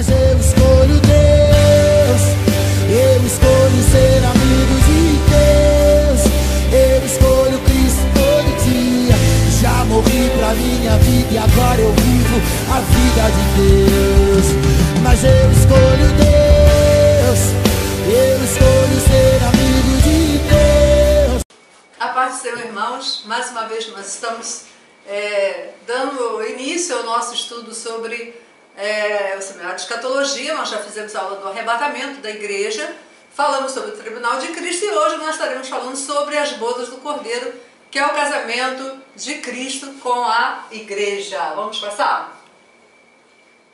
Mas eu escolho Deus, eu escolho ser amigo de Deus, eu escolho Cristo todo dia. Já morri pra minha vida e agora eu vivo a vida de Deus. Mas eu escolho Deus, eu escolho ser amigo de Deus. A paz do Senhor, irmãos, mais uma vez nós estamos dando início ao nosso estudo sobre o seminário de escatologia. Nós já fizemos a aula do arrebatamento da igreja, falamos sobre o tribunal de Cristo e hoje nós estaremos falando sobre as bodas do Cordeiro, que é o casamento de Cristo com a igreja. Vamos passar?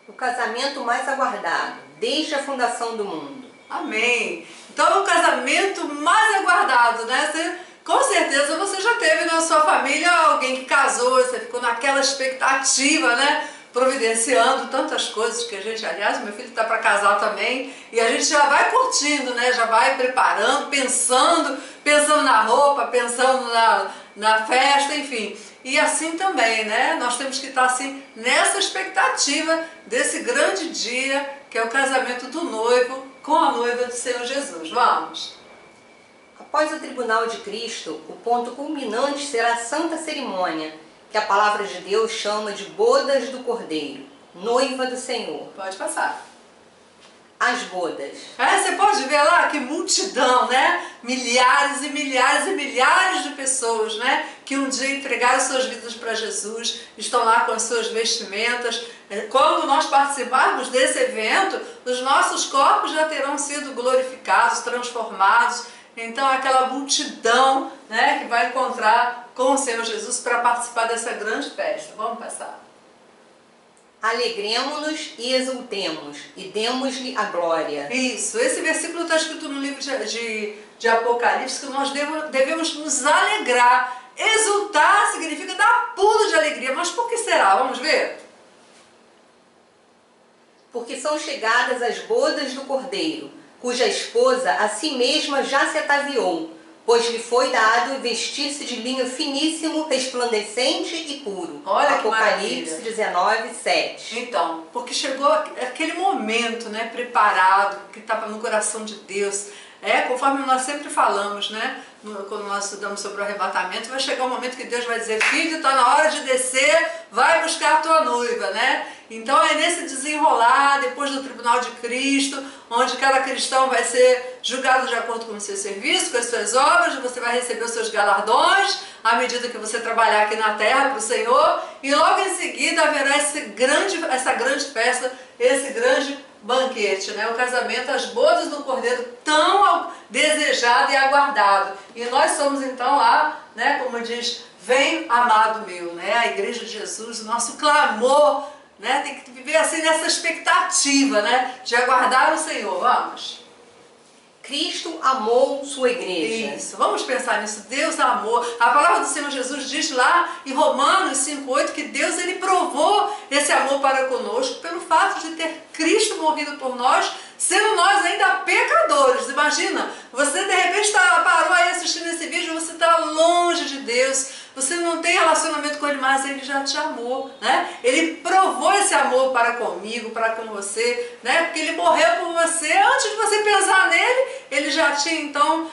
O casamento mais aguardado, desde a fundação do mundo. Amém! Então é o casamento mais aguardado, né? Com certeza você já teve na sua família alguém que casou, você ficou naquela expectativa, né? Providenciando tantas coisas que a gente, aliás, meu filho está para casar também, e a gente já vai curtindo, né? Já vai preparando, pensando na roupa, pensando na festa, enfim. E assim também, né? Nós temos que estar assim nessa expectativa desse grande dia, que é o casamento do noivo com a noiva do Senhor Jesus. Vamos! Após o tribunal de Cristo, o ponto culminante será a santa cerimônia, que a palavra de Deus chama de bodas do Cordeiro, noiva do Senhor. Pode passar. As bodas. Você pode ver lá que multidão, né? Milhares e milhares e milhares de pessoas, né? Que um dia entregaram suas vidas para Jesus, estão lá com as suas vestimentas. Quando nós participarmos desse evento, os nossos corpos já terão sido glorificados, transformados. Então aquela multidão, né, que vai encontrar com o Senhor Jesus para participar dessa grande festa. Vamos passar. Alegremo-nos e exultemos, e demos-lhe a glória. Isso, esse versículo está escrito no livro de Apocalipse, que nós devemos nos alegrar. Exultar significa dar pulo de alegria, mas por que será? Vamos ver? Porque são chegadas as bodas do Cordeiro, cuja esposa a si mesma já se ataviou, pois lhe foi dado vestir-se de linho finíssimo, resplandecente e puro. Olha Apocalipse 19, 7. Então, porque chegou aquele momento, né, preparado, que estava no coração de Deus. Conforme nós sempre falamos, né, quando nós estudamos sobre o arrebatamento, vai chegar um momento que Deus vai dizer: filho, está na hora de descer, vai buscar a tua noiva, né? Então é nesse desenrolar, depois do tribunal de Cristo, onde cada cristão vai ser julgado de acordo com o seu serviço, com as suas obras, você vai receber os seus galardões à medida que você trabalhar aqui na terra para o Senhor, e logo em seguida haverá essa grande festa, esse grande banquete, né? O casamento, as bodas do Cordeiro, tão desejado e aguardado. E nós somos então lá, né, como diz, vem amado meu, né? A igreja de Jesus, o nosso clamor, né? Tem que viver assim nessa expectativa, né, de aguardar o Senhor. Vamos. Cristo amou sua igreja. Isso, vamos pensar nisso. Deus amou. A palavra do Senhor Jesus diz lá em Romanos 5,8 que Deus, ele provou esse amor para conosco pelo fato de ter Cristo morrido por nós, sendo nós ainda pecadores. Imagina, você de repente parou aí assistindo esse vídeo, você está longe de Deus, você não tem relacionamento com Ele, mas Ele já te amou, né? Ele provou esse amor para comigo, para com você, né? Porque Ele morreu por você, antes de você pensar nele, Ele já tinha então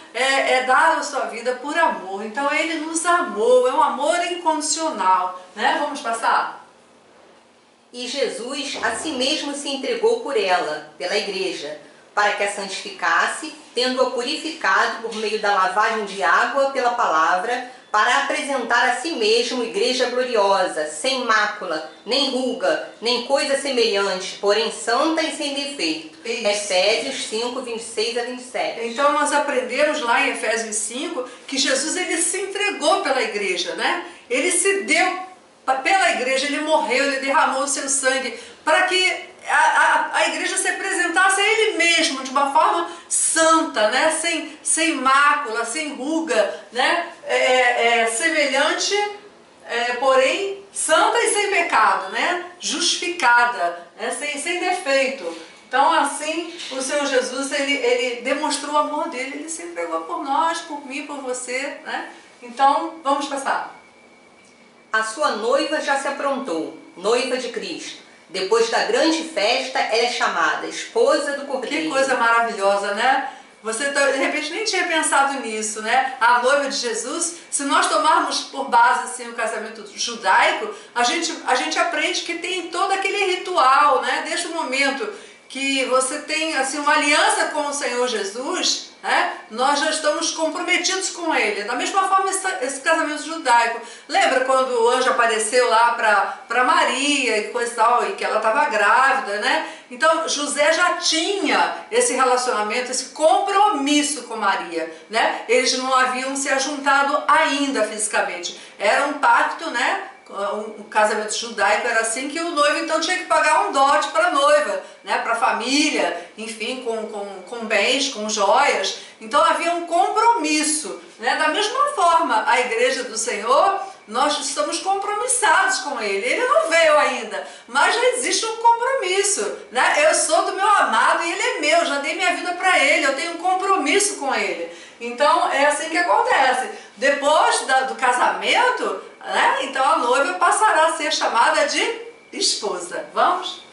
dado a sua vida por amor. Então Ele nos amou, é um amor incondicional, né? Vamos passar? E Jesus a si mesmo se entregou por ela, pela igreja, para que a santificasse, tendo-a purificado por meio da lavagem de água pela palavra, para apresentar a si mesmo igreja gloriosa, sem mácula, nem ruga, nem coisa semelhante, porém santa e sem defeito. Isso. Efésios 5, 26 a 27. Então nós aprendemos lá em Efésios 5 que Jesus, ele se entregou pela igreja, né? Ele se deu pela igreja, ele morreu, ele derramou o seu sangue para que a igreja se apresentasse a ele mesmo de uma forma santa, né? Sem mácula, sem ruga, né? Semelhante, porém santa e sem pecado, né? Justificada, né? Sem defeito. Então assim, o Senhor Jesus, ele demonstrou o amor dele, ele se entregou por nós, por mim, por você, né? Então vamos passar. A sua noiva já se aprontou, noiva de Cristo. Depois da grande festa, ela é chamada esposa do Cordeiro. Que coisa maravilhosa, né? Você de repente nem tinha pensado nisso, né? A noiva de Jesus, se nós tomarmos por base assim, o casamento judaico, a gente aprende que tem todo aquele ritual, né? Desde o momento que você tem assim, uma aliança com o Senhor Jesus, né? Nós já estamos comprometidos com Ele. Da mesma forma esse casamento judaico. Lembra quando o anjo apareceu lá para Maria e coisa e tal, e que ela estava grávida, né? Então José já tinha esse relacionamento, esse compromisso com Maria, né? Eles não haviam se ajuntado ainda fisicamente. Era um pacto, né? Um casamento judaico era assim, que o noivo então tinha que pagar um dote para a noiva, né, para a família, enfim, com bens, com joias. Então havia um compromisso, né? Da mesma forma, a igreja do Senhor, nós estamos compromissados com Ele. Ele não veio ainda, mas já existe um compromisso, né? Eu sou do meu amado e Ele é meu, já dei minha vida para Ele, eu tenho um compromisso com Ele. Então é assim que acontece. Depois do casamento, né? Então a noiva passará a ser chamada de esposa. Vamos?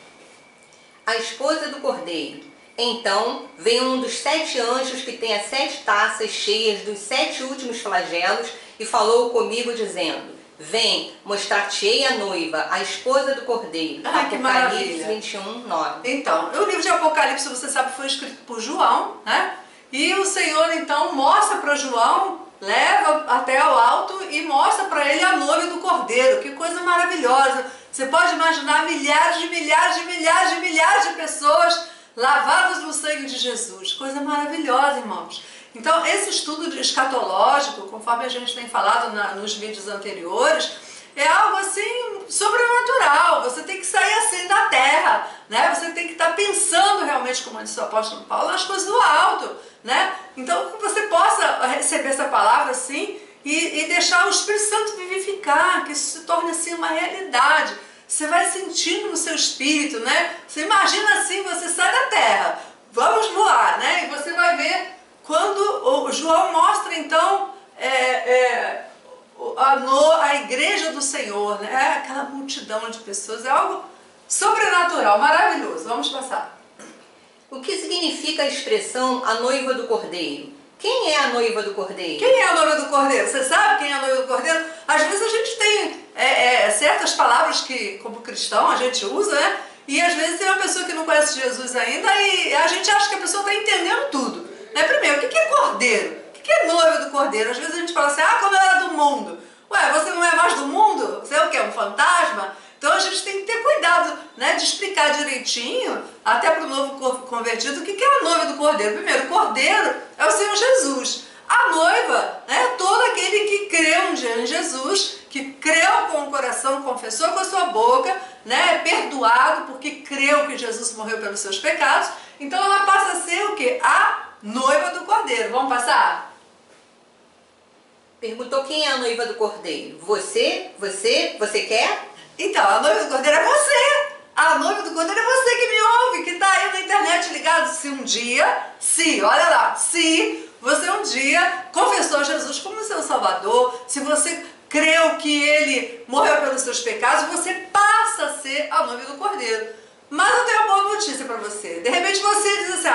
A esposa do Cordeiro. Então veio um dos 7 anjos que tem as 7 taças cheias dos 7 últimos flagelos e falou comigo dizendo: vem, mostrar-te-ei a noiva, a esposa do Cordeiro. Apocalipse 21, 9. Então, o livro de Apocalipse, você sabe, foi escrito por João, né? E o Senhor então mostra para João, leva até ao alto e mostra para ele a noiva do Cordeiro. Que coisa maravilhosa! Você pode imaginar milhares de pessoas lavadas no sangue de Jesus. Coisa maravilhosa, irmãos. Então, esse estudo escatológico, conforme a gente tem falado nos vídeos anteriores, é algo assim sobrenatural. Você tem que sair assim da terra, né? Você tem que estar pensando realmente, como disse o apóstolo Paulo, nas coisas do alto, né? Então, que você possa receber essa palavra assim e deixar o Espírito Santo vivificar, que isso se torne assim uma realidade. Você vai sentindo no seu espírito, né? Você imagina assim, você sai da terra, vamos voar, né? E você vai ver quando o João mostra então a igreja do Senhor, né? Aquela multidão de pessoas, é algo sobrenatural, maravilhoso. Vamos passar. O que significa a expressão a noiva do Cordeiro? Quem é a noiva do Cordeiro? Quem é a noiva do Cordeiro? Você sabe quem é a noiva do Cordeiro? Às vezes a gente tem certas palavras que, como cristão, a gente usa, né? E às vezes tem uma pessoa que não conhece Jesus ainda e a gente acha que a pessoa está entendendo tudo, né? Primeiro, o que é cordeiro? O que é noiva do Cordeiro? Às vezes a gente fala assim, como eu era do mundo. Ué, você não é mais do mundo? Você é o quê? Um fantasma? Então a gente tem que ter cuidado, né, de explicar direitinho, até para o novo convertido, o que é a noiva do Cordeiro. Primeiro, o Cordeiro é o Senhor Jesus. A noiva é todo aquele que creu em Jesus, que creu com o coração, confessou com a sua boca, né, é perdoado porque creu que Jesus morreu pelos seus pecados. Então ela passa a ser o quê? A noiva do Cordeiro. Vamos passar? Perguntou quem é a noiva do Cordeiro. Você quer? Então, a noiva do Cordeiro é você. A noiva do Cordeiro é você que me ouve, que está aí na internet ligado. Olha lá, se você um dia confessou Jesus como seu Salvador, se você creu que Ele morreu pelos seus pecados, você passa a ser a noiva do Cordeiro. Mas eu tenho uma boa notícia para você. De repente você diz assim,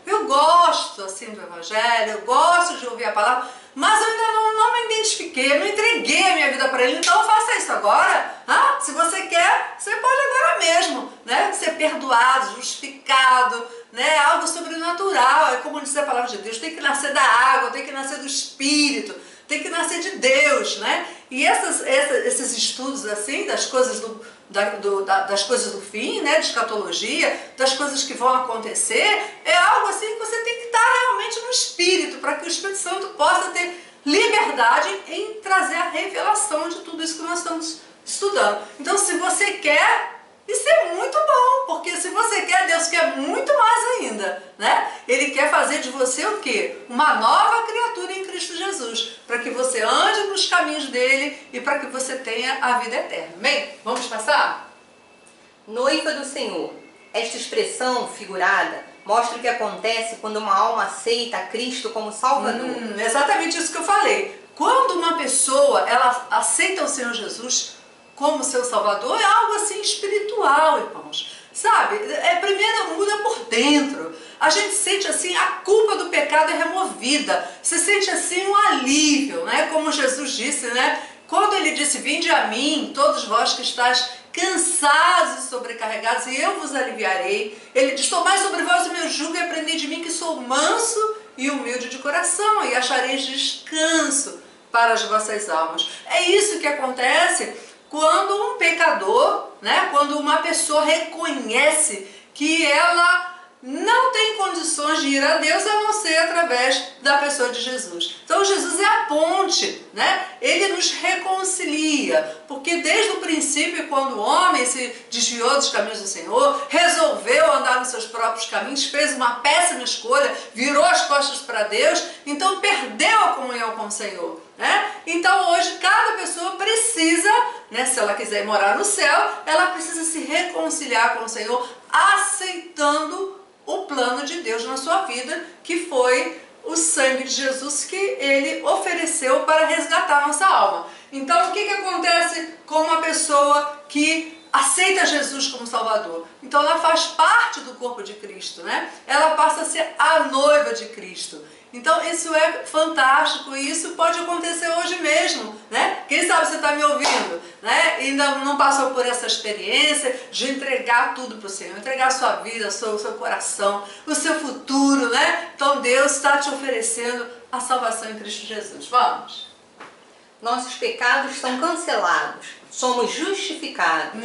eu gosto assim do Evangelho, eu gosto de ouvir a palavra, mas eu ainda não me identifiquei, eu não entreguei a minha vida para Ele, então faça isso agora. Se você quer, você pode agora mesmo, né? Ser perdoado, justificado, né? Algo sobrenatural, é como diz a palavra de Deus, tem que nascer da água, tem que nascer do Espírito, tem que nascer de Deus, né? E esses estudos assim, das coisas das coisas do fim, né, de escatologia, das coisas que vão acontecer, é algo assim que você tem que estar realmente no Espírito, para que o Espírito Santo possa ter liberdade em trazer a revelação de tudo isso que nós estamos estudando. Então, se você quer, isso é muito bom, porque se você quer, Deus quer muito mais ainda, né? Ele quer fazer de você o quê? Uma nova criatura em Cristo Jesus, para que você ande nos caminhos dele e para que você tenha a vida eterna. Bem, vamos passar? Noiva do Senhor. Esta expressão figurada mostra o que acontece quando uma alma aceita a Cristo como Salvador. Exatamente isso que eu falei. Quando uma pessoa ela aceita o Senhor Jesus como seu Salvador, é algo assim espiritual, irmãos. Sabe, primeiro muda por dentro. A gente sente assim, a culpa do pecado é removida. Se sente assim um alívio, né? Como Jesus disse, né? Quando ele disse, vinde a mim, todos vós que estáis cansados e sobrecarregados, e eu vos aliviarei. Ele diz, tomai sobre vós o meu jugo e aprendei de mim que sou manso e humilde de coração, e achareis descanso para as vossas almas. É isso que acontece quando um pecador, né, quando uma pessoa reconhece que ela não tem condições de ir a Deus a não ser através da pessoa de Jesus. Então Jesus é a ponte, né? Ele nos reconcilia, porque desde o princípio, quando o homem se desviou dos caminhos do Senhor, resolveu andar nos seus próprios caminhos, fez uma péssima escolha, virou as costas para Deus, então perdeu a comunhão com o Senhor, né? Então hoje cada pessoa precisa, né, se ela quiser morar no céu, ela precisa se reconciliar com o Senhor, aceitando o plano de Deus na sua vida, que foi o sangue de Jesus que ele ofereceu para resgatar a nossa alma. Então o que acontece com uma pessoa que aceita Jesus como Salvador? Então ela faz parte do corpo de Cristo, né? Ela passa a ser a noiva de Cristo. Então isso é fantástico e isso pode acontecer hoje mesmo, né? Quem sabe você está me ouvindo, né? Ainda não passou por essa experiência de entregar tudo para o Senhor, entregar a sua vida, o seu coração, o seu futuro, né? Então Deus está te oferecendo a salvação em Cristo Jesus. Vamos! Nossos pecados são cancelados, somos justificados.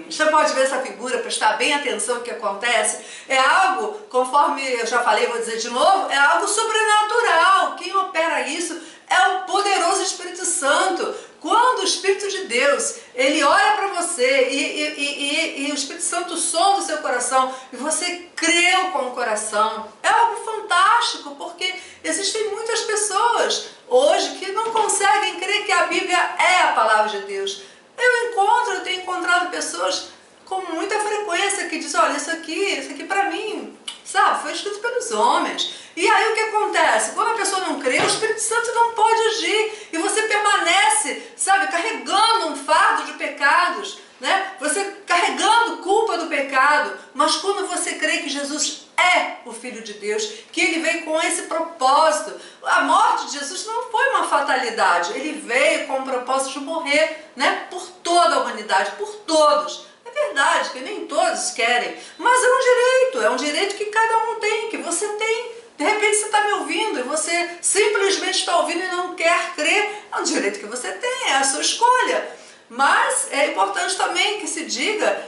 Você pode ver essa figura, prestar bem atenção no que acontece. É algo, conforme eu já falei, vou dizer de novo, é algo sobrenatural. Quem opera isso é o poderoso Espírito Santo. Quando o Espírito de Deus, ele olha para você e o Espírito Santo sonda o seu coração e você creu com o coração, é algo fantástico, porque existem muitas pessoas hoje que não conseguem crer que a Bíblia é a palavra de Deus. Eu tenho encontrado pessoas com muita frequência que dizem, olha, isso aqui para mim, sabe, foi escrito pelos homens. E aí o que acontece? Quando a pessoa não crê, o Espírito Santo não pode agir. E você permanece, sabe, carregando um fardo de pecados, né? Você carregando culpa do pecado. Mas quando você crê que Jesus é o Filho de Deus, que ele veio com esse propósito. A morte de Jesus não foi uma fatalidade. Ele veio com o propósito de morrer, né? Por toda a humanidade, por todos. É verdade que nem todos querem, mas é um direito que cada um tem, que você tem. De repente você está me ouvindo e você simplesmente está ouvindo e não quer crer. É um direito que você tem, é a sua escolha. Mas é importante também que se diga,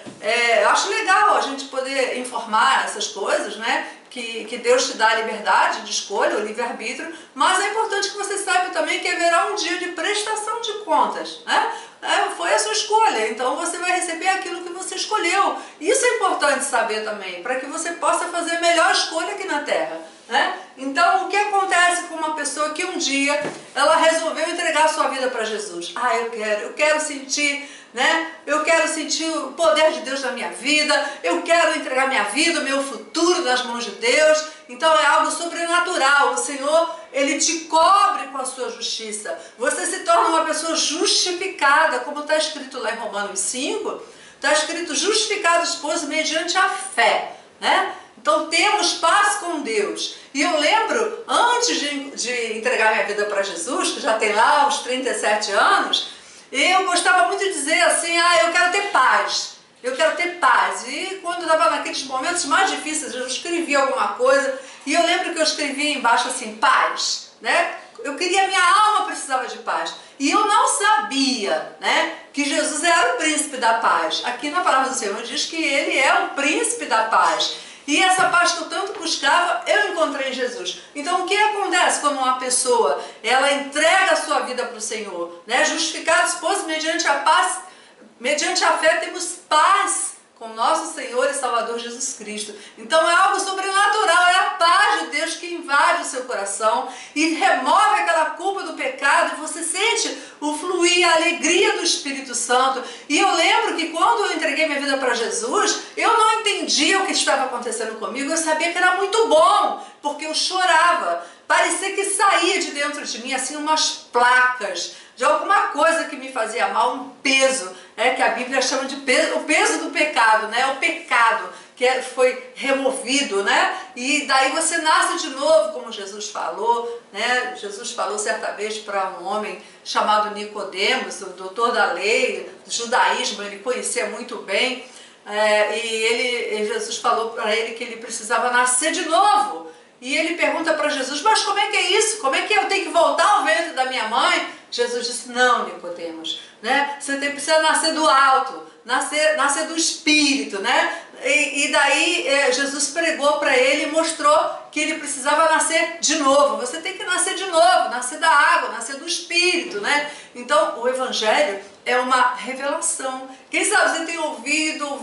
eu acho legal a gente poder informar essas coisas, né? Que Deus te dá a liberdade de escolha, o livre-arbítrio, mas é importante que você saiba também que haverá um dia de prestação de contas, né? Foi a sua escolha, então você vai receber aquilo que você escolheu. Isso é importante saber também, para que você possa fazer a melhor escolha aqui na Terra, né? Então, o que acontece com uma pessoa que um dia ela resolveu entregar a sua vida para Jesus? Eu quero sentir, né? Eu quero sentir o poder de Deus na minha vida, eu quero entregar minha vida, o meu futuro nas mãos de Deus. Então é algo sobrenatural. O Senhor, ele te cobre com a sua justiça. Você se torna uma pessoa justificada, como está escrito lá em Romanos 5, está escrito justificados, pois, mediante a fé, né? Então temos paz com Deus. E eu lembro, antes de entregar minha vida para Jesus, que já tem lá uns 37 anos, eu gostava muito de dizer assim, eu quero ter paz. Eu quero ter paz. E quando eu estava naqueles momentos mais difíceis, eu escrevia alguma coisa, e eu lembro que eu escrevia embaixo assim, paz, né? Eu queria, minha alma precisava de paz. E eu não sabia, né, que Jesus era o príncipe da paz. Aqui na palavra do Senhor diz que ele é o príncipe da paz. E essa paz que eu tanto buscava, eu encontrei em Jesus. Então o que acontece quando uma pessoa, ela entrega a sua vida para o Senhor, né? Justificados, pois, mediante a paz, mediante a fé temos paz com nosso Senhor e Salvador Jesus Cristo. Então é algo sobrenatural, é a paz de Deus que invade o seu coração e remove aquela culpa do pecado, e você sente o fluir, a alegria do Espírito Santo. E eu lembro que quando eu entreguei minha vida para Jesus, eu não entendia o que estava acontecendo comigo, eu sabia que era muito bom, porque eu chorava, parecia que saía de dentro de mim assim umas placas de alguma coisa que me fazia mal, um peso. que a Bíblia chama de o peso do pecado, né? O pecado que foi removido, né? E daí você nasce de novo, como Jesus falou, né? Jesus falou certa vez para um homem chamado Nicodemos, o doutor da lei, do judaísmo, ele conhecia muito bem, e Jesus falou para ele que ele precisava nascer de novo. E ele pergunta para Jesus, mas como é que é isso? Como é que eu tenho que voltar ao ventre da minha mãe? Jesus disse, não, Nicodemos, né? Você precisa nascer do alto, nascer do Espírito, né? E daí Jesus pregou para ele e mostrou que ele precisava nascer de novo. Você tem que nascer de novo, nascer da água, nascer do Espírito, né? Então o Evangelho é uma revelação. Quem sabe você tem ouvido,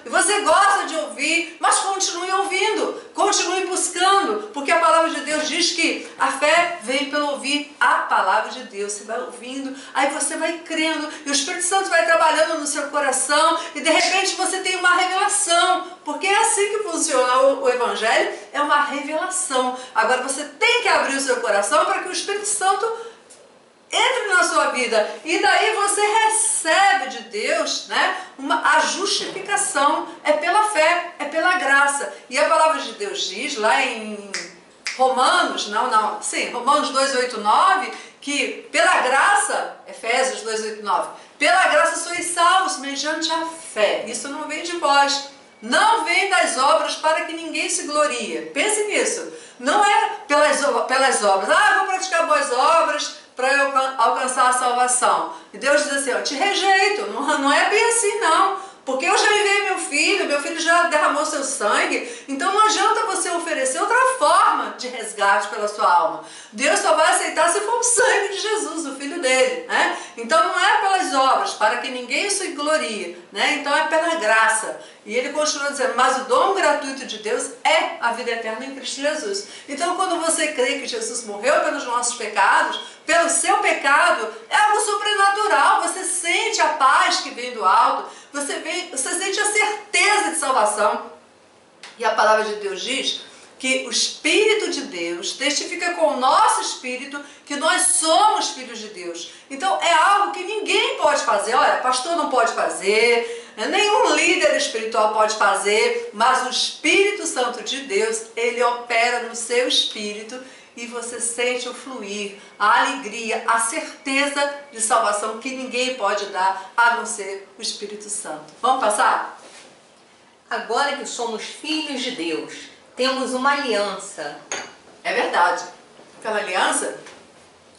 e você gosta de ouvir, mas continue ouvindo, continue buscando, porque a palavra de Deus diz que a fé vem pelo ouvir a palavra de Deus. Você vai ouvindo, aí você vai crendo, e o Espírito Santo vai trabalhando no seu coração, e de repente você tem uma revelação, porque é assim que funciona o Evangelho, é uma revelação. Agora você tem que abrir o seu coração para que o Espírito Santo entre na sua vida, e daí você recebe de Deus, né, a justificação, é pela fé, é pela graça. E a palavra de Deus diz lá em Romanos 2, 8, 9, que pela graça, Efésios 2, 8, 9, pela graça sois salvos mediante a fé. Isso não vem de vós, não vem das obras para que ninguém se glorie. Pense nisso, não é pelas obras, eu vou praticar boas obras para eu alcançar a salvação. E Deus diz assim, te rejeito, não é bem assim não, porque eu já enviei meu filho já derramou seu sangue, então não adianta você oferecer outra forma de resgate pela sua alma. Deus só vai aceitar se for o sangue de Jesus, o Filho dele, né? Então não é pelas obras, para que ninguém se glorie, né? Então é pela graça. E ele continua dizendo, mas o dom gratuito de Deus é a vida eterna em Cristo Jesus. Então quando você crê que Jesus morreu pelos nossos pecados, pelo seu pecado, é algo sobrenatural, você sente a paz que vem do alto, você sente a certeza de salvação. E a palavra de Deus diz que o Espírito de Deus testifica com o nosso espírito que nós somos filhos de Deus. Então é algo que ninguém pode fazer. Olha, pastor não pode fazer, nenhum líder espiritual pode fazer, mas o Espírito Santo de Deus, ele opera no seu espírito e você sente o fluir, a alegria, a certeza de salvação que ninguém pode dar a não ser o Espírito Santo. Vamos passar? Agora que somos filhos de Deus, temos uma aliança. É verdade. Aquela aliança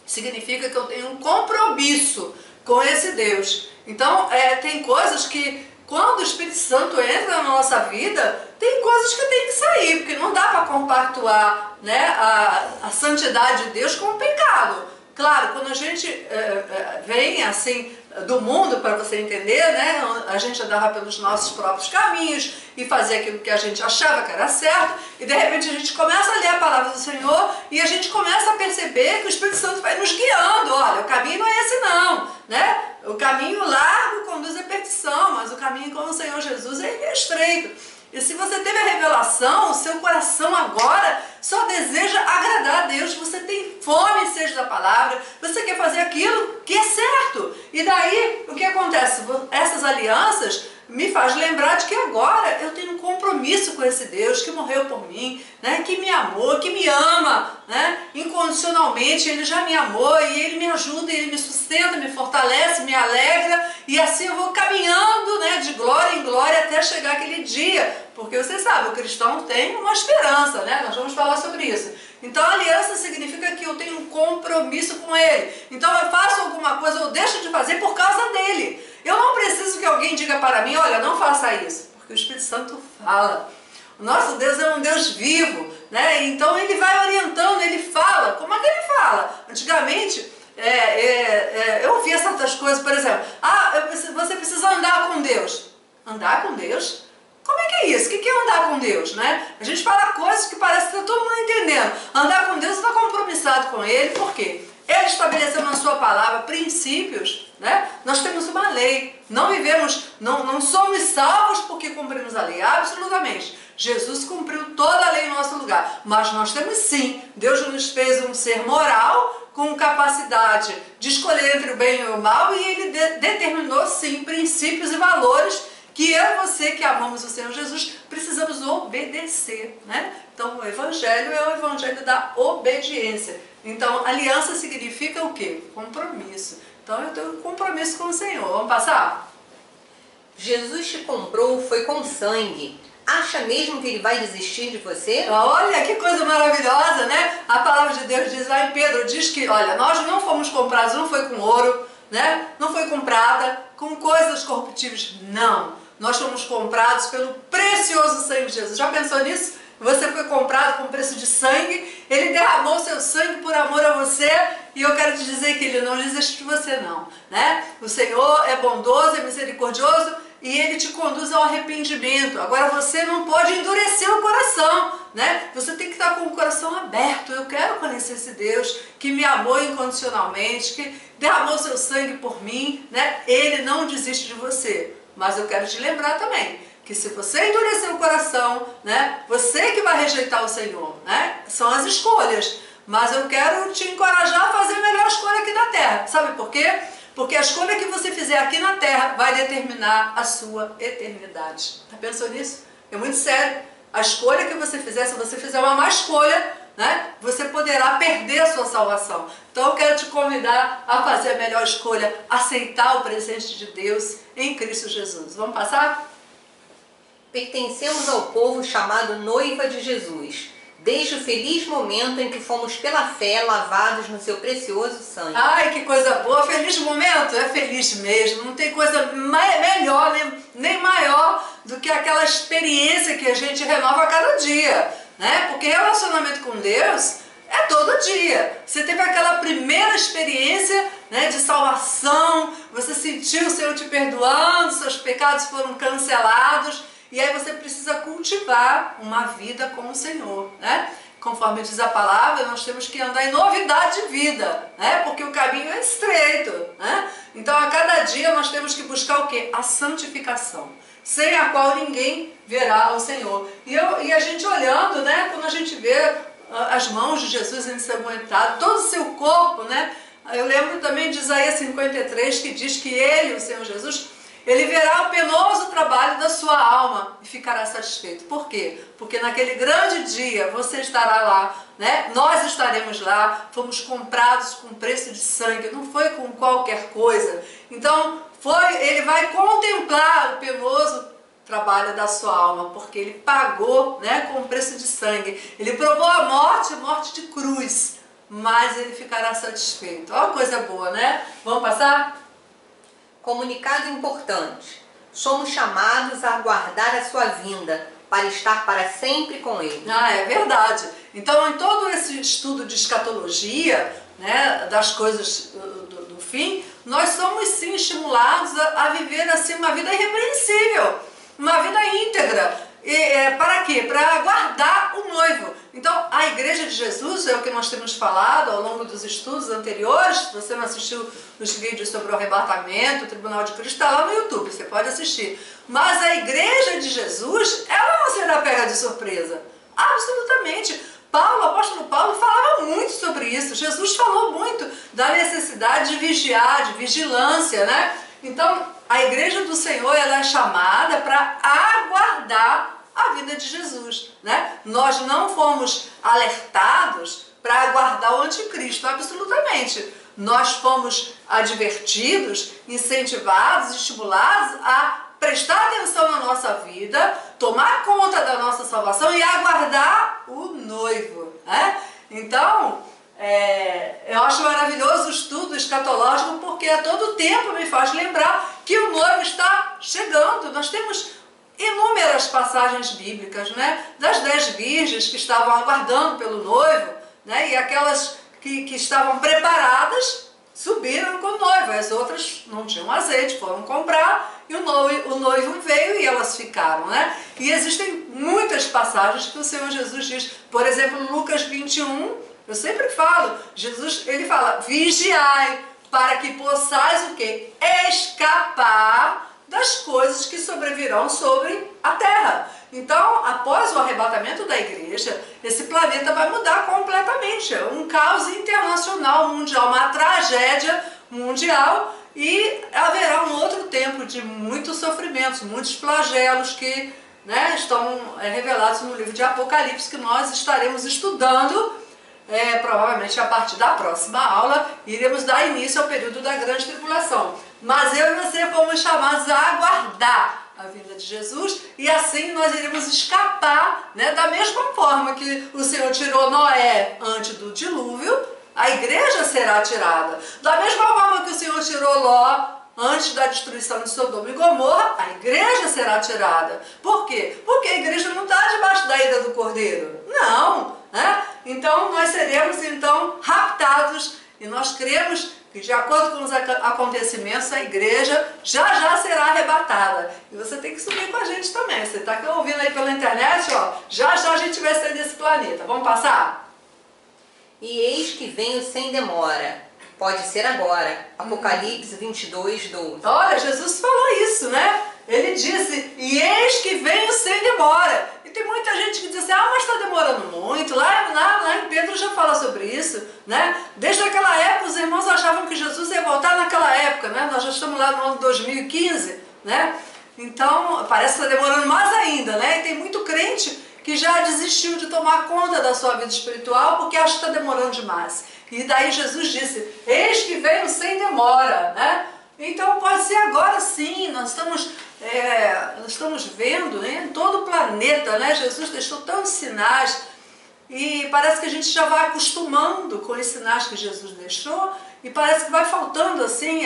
significa que eu tenho um compromisso com esse Deus. Então, tem coisas que, quando o Espírito Santo entra na nossa vida, tem coisas que tem que sair, porque não dá para compactuar, né, a santidade de Deus com o pecado. Claro, quando a gente vem assim do mundo, para você entender, né, a gente andava pelos nossos próprios caminhos e fazia aquilo que a gente achava que era certo, e de repente a gente começa a ler a palavra do Senhor e a gente começa a perceber que o Espírito Santo vai nos guiando. Olha, o caminho não é esse não, né? O caminho largo conduz à perdição, mas o caminho com o Senhor Jesus ele é estreito. E se você teve a revelação, o seu coração agora só deseja agradar a Deus, você tem fome e sede da palavra, você quer fazer aquilo que é certo. E daí, o que acontece? Essas alianças me faz lembrar de que agora eu tenho um compromisso com esse Deus que morreu por mim, né, que me amou, que me ama, né, incondicionalmente. Ele já me amou e ele me ajuda, ele me sustenta, me fortalece, me alegra, e assim eu vou caminhando, né, de glória em glória até chegar aquele dia, porque você sabe, o cristão tem uma esperança, né, nós vamos falar sobre isso. Então a aliança significa que eu tenho um compromisso com ele, então eu faço alguma coisa, eu deixo de fazer por causa dele. Eu não preciso que alguém diga para mim, olha, não faça isso, porque o Espírito Santo fala. O nosso Deus é um Deus vivo, né? Então ele vai orientando, ele fala. Como é que ele fala? Antigamente, eu ouvia certas coisas, por exemplo, você precisa andar com Deus. Andar com Deus? Como é que é isso? O que é andar com Deus, né? A gente fala coisas que parece que está todo mundo entendendo. Andar com Deus, está compromissado com Ele, por quê? Ele estabeleceu na sua palavra princípios, né? Nós temos uma lei, não somos salvos porque cumprimos a lei, absolutamente. Jesus cumpriu toda a lei em nosso lugar. Mas nós temos sim, Deus nos fez um ser moral com capacidade de escolher entre o bem e o mal, e Ele determinou sim princípios e valores que eu e você que amamos o Senhor Jesus precisamos obedecer, né? Então o Evangelho é o Evangelho da obediência. Então aliança significa o quê? Compromisso. Então eu tenho um compromisso com o Senhor. Vamos passar? Jesus te comprou, foi com sangue. Acha mesmo que Ele vai desistir de você? Olha que coisa maravilhosa, né? A palavra de Deus diz lá em Pedro, diz que, olha, nós não fomos comprados, não foi com ouro, né? Não foi com prata, com coisas corruptíveis, não. Nós fomos comprados pelo precioso sangue de Jesus. Já pensou nisso? Você foi comprado com preço de sangue, Ele derramou seu sangue por amor a você, e eu quero te dizer que Ele não desiste de você não, né? O Senhor é bondoso, é misericordioso, e Ele te conduz ao arrependimento. Agora você não pode endurecer o coração, né? Você tem que estar com o coração aberto. Eu quero conhecer esse Deus que me amou incondicionalmente, que derramou seu sangue por mim, né? Ele não desiste de você. Mas eu quero te lembrar também que se você endurecer o coração, né? Você que vai rejeitar o Senhor, né? São as escolhas. Mas eu quero te encorajar a fazer a melhor escolha aqui na terra. Sabe por quê? Porque a escolha que você fizer aqui na terra vai determinar a sua eternidade. Já pensou nisso? É muito sério. A escolha que você fizer, se você fizer uma má escolha, né, você poderá perder a sua salvação. Então eu quero te convidar a fazer a melhor escolha, aceitar o presente de Deus em Cristo Jesus. Vamos passar? Pertencemos ao povo chamado noiva de Jesus, desde o feliz momento em que fomos pela fé lavados no seu precioso sangue. Ai, que coisa boa! Feliz momento? É feliz mesmo. Não tem coisa melhor, nem maior do que aquela experiência que a gente renova a cada dia, né? Porque relacionamento com Deus é todo dia. Você teve aquela primeira experiência, né, de salvação, você sentiu o Senhor te perdoando, seus pecados foram cancelados, e aí você precisa cultivar uma vida com o Senhor, né? Conforme diz a palavra, nós temos que andar em novidade de vida, né? Porque o caminho é estreito, né? Então a cada dia nós temos que buscar o quê? A santificação, sem a qual ninguém verá o Senhor. E a gente olhando, né? Quando a gente vê as mãos de Jesus ensanguentado, todo o seu corpo, né? Eu lembro também de Isaías 53, que diz que Ele, o Senhor Jesus, Ele verá o penoso trabalho da sua alma e ficará satisfeito. Por quê? Porque naquele grande dia você estará lá, né? Nós estaremos lá, fomos comprados com preço de sangue, não foi com qualquer coisa. Então, Ele vai contemplar o penoso trabalho da sua alma, porque Ele pagou, né, com preço de sangue. Ele provou a morte de cruz, mas Ele ficará satisfeito. Olha que coisa boa, né? Vamos passar? Comunicado importante. Somos chamados a aguardar a sua vinda, para estar para sempre com Ele. Ah, é verdade. Então, em todo esse estudo de escatologia, né, das coisas do fim, nós somos sim estimulados a viver assim uma vida irrepreensível, uma vida íntegra. Para quê? Para aguardar o noivo. Então, a Igreja de Jesus, é o que nós temos falado ao longo dos estudos anteriores. Se você não assistiu os vídeos sobre o arrebatamento, o Tribunal de Cristo, está lá no YouTube, você pode assistir. Mas a Igreja de Jesus, ela não será pega de surpresa. Absolutamente. O apóstolo Paulo falava muito sobre isso. Jesus falou muito da necessidade de vigiar, de vigilância, né? Então, a Igreja do Senhor, ela é chamada para aguardar a vida de Jesus, né? Nós não fomos alertados para aguardar o anticristo, absolutamente. Nós fomos advertidos, incentivados, estimulados a prestar atenção na nossa vida, tomar conta da nossa salvação e aguardar o noivo, né? Então, eu acho maravilhoso o estudo escatológico, porque a todo tempo me faz lembrar que o noivo está chegando. Nós temos inúmeras passagens bíblicas, né, das 10 virgens que estavam aguardando pelo noivo, né, e aquelas que estavam preparadas subiram com o noivo, as outras não tinham azeite, foram comprar, e o noivo veio e elas ficaram, né? E existem muitas passagens que o Senhor Jesus diz, por exemplo, Lucas 21, eu sempre falo, Jesus, ele fala, vigiai, para que possais o quê? Escapar das coisas que sobrevirão sobre a terra. Então, após o arrebatamento da igreja, esse planeta vai mudar completamente. É um caos internacional, mundial, uma tragédia mundial, e haverá um outro tempo de muitos sofrimentos, muitos flagelos que, né, estão revelados no livro de Apocalipse, que nós estaremos estudando, provavelmente a partir da próxima aula, iremos dar início ao período da grande tribulação. Mas eu e você fomos chamados a aguardar a vinda de Jesus, e assim nós iremos escapar, né, da mesma forma que o Senhor tirou Noé antes do dilúvio, a igreja será tirada. Da mesma forma que o Senhor tirou Ló antes da destruição de Sodoma e Gomorra, a igreja será tirada. Por quê? Porque a igreja não está debaixo da ira do Cordeiro. Não, né? Então nós seremos então raptados, e nós cremos que, de acordo com os acontecimentos, a igreja já será arrebatada. E você tem que subir com a gente também. Você está ouvindo aí pela internet, ó, já a gente vai sair desse planeta. Vamos passar? E eis que venho sem demora. Pode ser agora. Apocalipse 22, 12. Olha, Jesus falou isso, né? Ele disse, e eis que venho sem demora. E tem muita gente que diz assim, mas está demorando muito. Lá em Pedro já fala sobre isso, né? Desde aquela época, os irmãos achavam que Jesus ia voltar naquela época, né? Nós já estamos lá no ano 2015, né? Então, parece que está demorando mais ainda, né? E tem muito crente que já desistiu de tomar conta da sua vida espiritual porque acha que está demorando demais. E daí Jesus disse, eis que venho sem demora, né? Então pode ser agora sim, nós estamos vendo, né, em todo o planeta, né? Jesus deixou tantos sinais, e parece que a gente já vai acostumando com os sinais que Jesus deixou, e parece que vai faltando assim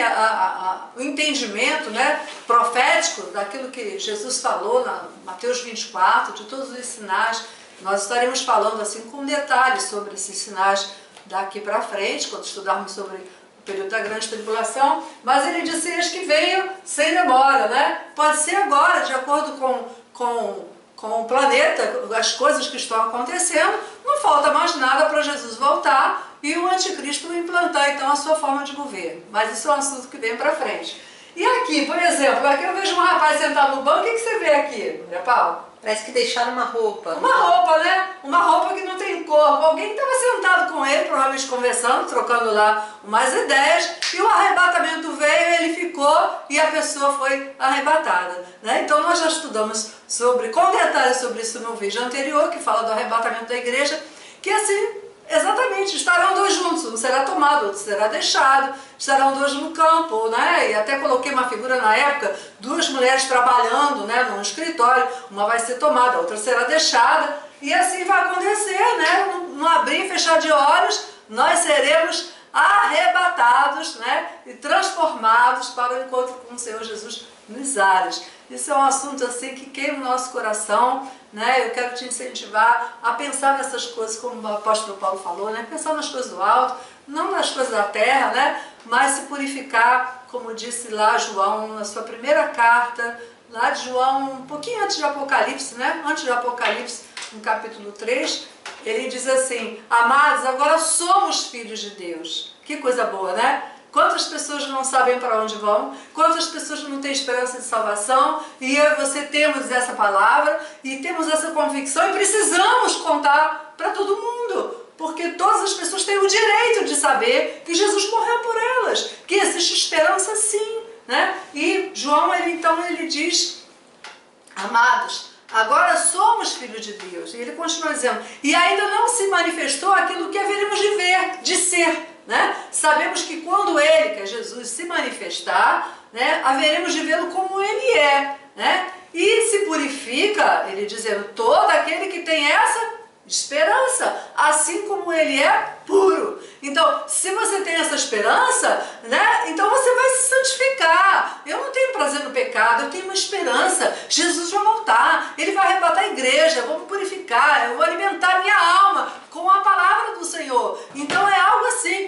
o entendimento, né, profético daquilo que Jesus falou na Mateus 24, de todos os sinais. Nós estaremos falando assim com detalhes sobre esses sinais daqui para frente, quando estudarmos sobre o período da grande tribulação. Mas ele disse, eis que veio sem demora, né? Pode ser agora, de acordo com o planeta, as coisas que estão acontecendo, não falta mais nada para Jesus voltar e o anticristo implantar então a sua forma de governo. Mas isso é um assunto que vem para frente. E aqui, por exemplo, aqui eu vejo um rapaz sentado no banco, o que você vê aqui, Maria Paula? Parece que deixaram uma roupa. Uma roupa, né? Uma roupa que não tem corpo. Alguém estava sentado com ele, provavelmente conversando, trocando lá umas ideias, e o arrebatamento veio, ele ficou e a pessoa foi arrebatada, né? Então nós já estudamos com detalhes sobre isso no vídeo anterior, que fala do arrebatamento da igreja, que assim, exatamente, estarão dois juntos, um será tomado, outro será deixado, estarão dois no campo, né? E até coloquei uma figura na época, duas mulheres trabalhando, né, num escritório, uma vai ser tomada, a outra será deixada, e assim vai acontecer, né? No abrir e fechar de olhos, nós seremos arrebatados, né, e transformados para o encontro com o Senhor Jesus nos ares. Isso é um assunto assim que queima o nosso coração, né? Eu quero te incentivar a pensar nessas coisas, como o apóstolo Paulo falou, né? Pensar nas coisas do alto, não nas coisas da terra, né? Mas se purificar, como disse lá João, na sua primeira carta, lá de João, um pouquinho antes de Apocalipse, né? Antes de Apocalipse, no capítulo 3, ele diz assim, amados, agora somos filhos de Deus. Que coisa boa, né? Quantas pessoas não sabem para onde vão, quantas pessoas não têm esperança de salvação, e eu e você temos essa palavra, e temos essa convicção, e precisamos contar para todo mundo, porque todas as pessoas têm o direito de saber que Jesus morreu por elas, que existe esperança sim, né? E João, ele diz, amados, agora somos filhos de Deus, e ele continua dizendo, e ainda não se manifestou aquilo que haveremos de ver, de ser, né? Sabemos que quando ele, que é Jesus, se manifestar, né, haveremos de vê-lo como ele é, né? E se purifica, ele dizendo, todo aquele que tem essa esperança, assim como ele é puro. Então, se você tem essa esperança, né, então você vai se santificar. Eu não tenho prazer no pecado, eu tenho uma esperança. Jesus vai voltar, ele vai arrebatar a igreja, eu vou me purificar, eu vou alimentar a minha alma com a palavra do Senhor. Então é algo assim,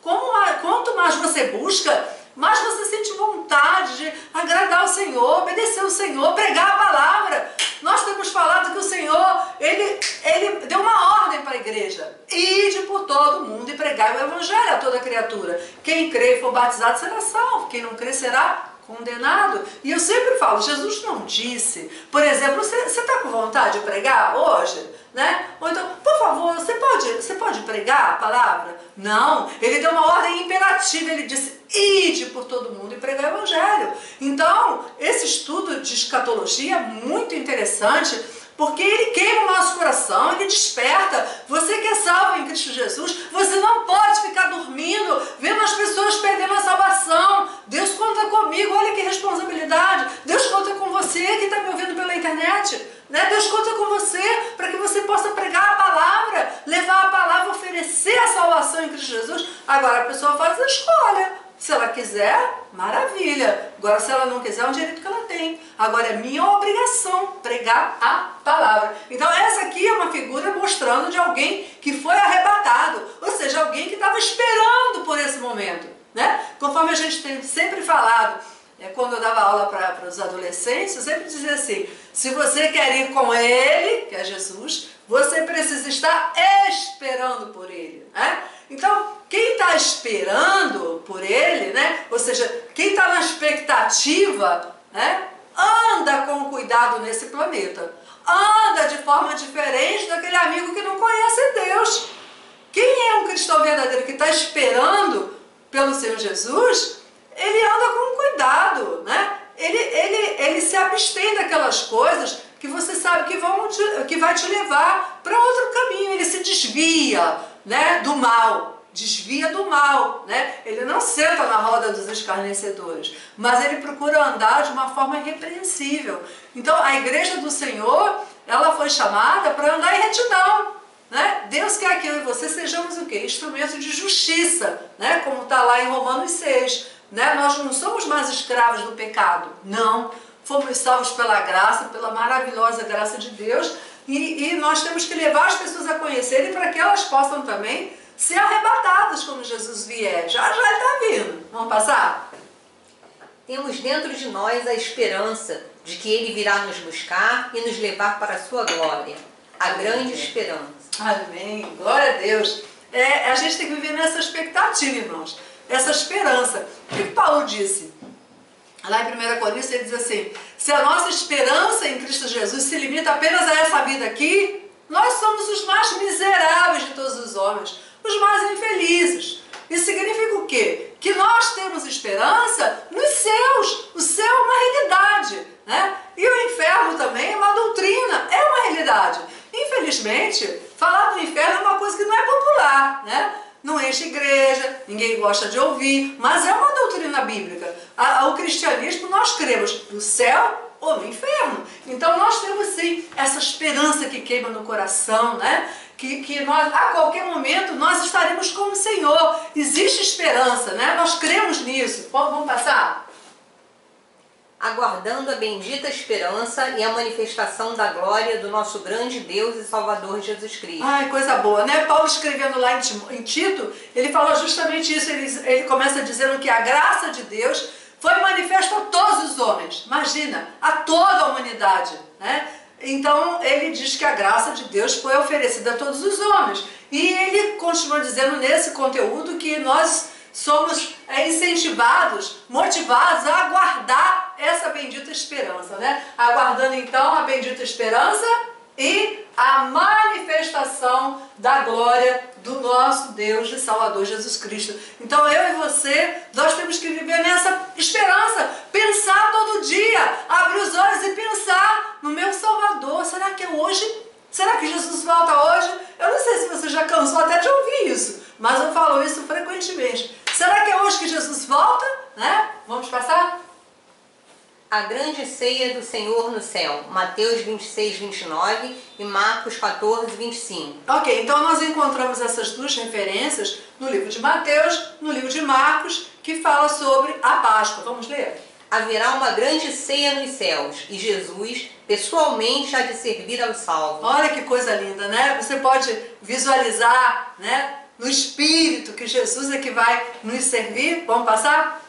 quanto mais você busca, mais você sente vontade de agradar o Senhor, obedecer o Senhor, pregar a palavra. Nós temos falado que o Senhor, ele deu uma ordem para a igreja. Ide por todo mundo e pregai o evangelho a toda criatura. Quem crê e for batizado será salvo, quem não crê será condenado. E eu sempre falo, Jesus não disse, por exemplo, você está com vontade de pregar hoje? Né? Ou então, por favor, você pode pregar a palavra? Não, ele deu uma ordem imperativa, ele disse, ide por todo mundo e pregar o evangelho. Então, esse estudo de escatologia é muito interessante, porque ele queima o nosso coração, ele desperta. Você que é salvo em Cristo Jesus, você não pode ficar dormindo, vendo as pessoas perdendo a salvação. Deus conta comigo, olha que responsabilidade. Deus conta com você que está me ouvindo pela internet. Né? Deus conta com você para que você possa pregar a palavra, levar a palavra, oferecer a salvação em Cristo Jesus. Agora a pessoa faz a escolha. Se ela quiser, maravilha. Agora, se ela não quiser, é um direito que ela tem. Agora, é minha obrigação pregar a palavra. Então, essa aqui é uma figura mostrando de alguém que foi arrebatado. Ou seja, alguém que estava esperando por esse momento. Né? Conforme a gente tem sempre falado, quando eu dava aula para os adolescentes, eu sempre dizia assim, se você quer ir com ele, que é Jesus, você precisa estar esperando por ele. Né? Então, quem está esperando por ele, né? Ou seja, quem está na expectativa, né? Anda com cuidado nesse planeta. Anda de forma diferente daquele amigo que não conhece Deus. Quem é um cristão verdadeiro que está esperando pelo Senhor Jesus, ele anda com cuidado, né? Ele se abstém daquelas coisas que você sabe que vai te levar para outro caminho. Ele se desvia, né, do mal. Desvia do mal, né? Ele não senta na roda dos escarnecedores, mas ele procura andar de uma forma irrepreensível. Então, a igreja do Senhor, ela foi chamada para andar em retidão, né? Deus quer que eu e você sejamos o quê? Instrumentos de justiça, né? Como está lá em Romanos 6, né? Nós não somos mais escravos do pecado, não. Fomos salvos pela graça, pela maravilhosa graça de Deus, e nós temos que levar as pessoas a conhecerem para que elas possam também ser arrebatadas quando Jesus vier. Já ele está vindo. Vamos passar? Temos dentro de nós a esperança de que ele virá nos buscar e nos levar para a sua glória. A grande esperança. Amém. Glória a Deus. A gente tem que viver nessa expectativa, irmãos. Essa esperança. O que Paulo disse? Lá em 1 Coríntios ele diz assim, se a nossa esperança em Cristo Jesus se limita apenas a essa vida aqui, nós somos os mais miseráveis de todos os homens, os mais infelizes. Isso significa o quê? Que nós temos esperança nos céus. O céu é uma realidade, né? E o inferno também é uma doutrina, é uma realidade. Infelizmente, falar do inferno é uma coisa que não é popular, né? Não enche igreja, ninguém gosta de ouvir, mas é uma doutrina bíblica. O cristianismo, nós cremos no céu ou no inferno. Então nós temos sim essa esperança que queima no coração, né? Que nós, a qualquer momento nós estaremos com o Senhor. Existe esperança, né? Nós cremos nisso. Vamos passar? Aguardando a bendita esperança e a manifestação da glória do nosso grande Deus e Salvador Jesus Cristo. Ai, coisa boa, né? Paulo escrevendo lá em Tito, ele falou justamente isso. Ele começa dizendo que a graça de Deus foi manifesta a todos os homens. Imagina, a toda a humanidade, né? Então, ele diz que a graça de Deus foi oferecida a todos os homens. E ele continua dizendo nesse conteúdo que nós somos incentivados, motivados a aguardar essa bendita esperança, né? Aguardando, então, a bendita esperança e a manifestação da glória do nosso Deus e Salvador Jesus Cristo. Então eu e você, nós temos que viver nessa esperança, pensar todo dia, abrir os olhos e pensar no meu Salvador. Será que é hoje? Será que Jesus volta hoje? Eu não sei se você já cansou até de ouvir isso, mas eu falo isso frequentemente. Será que é hoje que Jesus volta? Né? Vamos passar? A grande ceia do Senhor no céu, Mateus 26, 29 e Marcos 14, 25. Ok, então nós encontramos essas duas referências no livro de Mateus, no livro de Marcos, que fala sobre a Páscoa. Vamos ler? Haverá uma grande ceia nos céus e Jesus pessoalmente há de servir aos salvos. Olha que coisa linda, né? Você pode visualizar, né, no Espírito que Jesus é que vai nos servir. Vamos passar?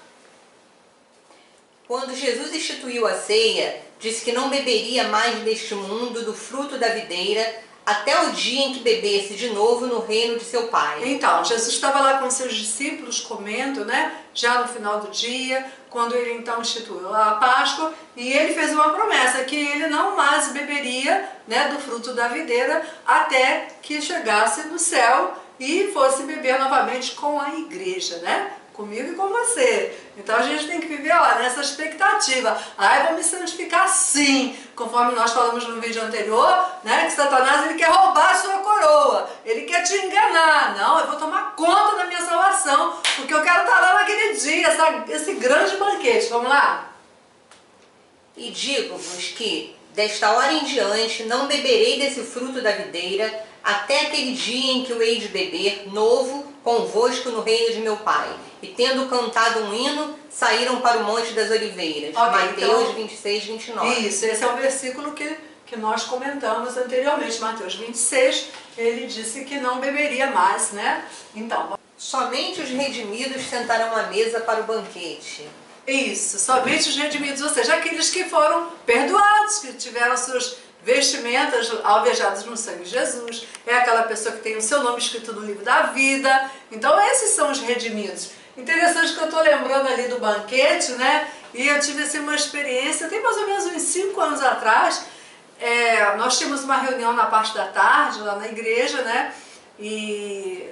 Quando Jesus instituiu a ceia, disse que não beberia mais deste mundo do fruto da videira até o dia em que bebesse de novo no reino de seu Pai. Então, Jesus estava lá com seus discípulos comendo, né? Já no final do dia, quando ele então instituiu a Páscoa, e ele fez uma promessa que ele não mais beberia, né, do fruto da videira até que chegasse no céu e fosse beber novamente com a igreja, né? Comigo e com você. Então a gente tem que viver, ó, nessa expectativa. Ah, eu vou me santificar sim, conforme nós falamos no vídeo anterior, né, que Satanás ele quer roubar a sua coroa, ele quer te enganar. Não, eu vou tomar conta da minha salvação, porque eu quero estar lá naquele dia, esse grande banquete. Vamos lá? E digo-vos que, desta hora em diante, não beberei desse fruto da videira, até aquele dia em que o hei de beber, novo, convosco no reino de meu Pai. E tendo cantado um hino, saíram para o Monte das Oliveiras. Okay, Mateus então, 26, 29. Isso, esse é o versículo que nós comentamos anteriormente. Mateus 26, ele disse que não beberia mais, né? Então, somente os redimidos sentarão à mesa para o banquete. Isso, somente os redimidos, ou seja, aqueles que foram perdoados, que tiveram suas vestimentas alvejadas no sangue de Jesus. É aquela pessoa que tem o seu nome escrito no livro da vida. Então esses são os redimidos. Interessante que eu estou lembrando ali do banquete, né? E eu tive assim uma experiência, tem mais ou menos uns 5 anos atrás. Nós tínhamos uma reunião na parte da tarde, lá na igreja, né? E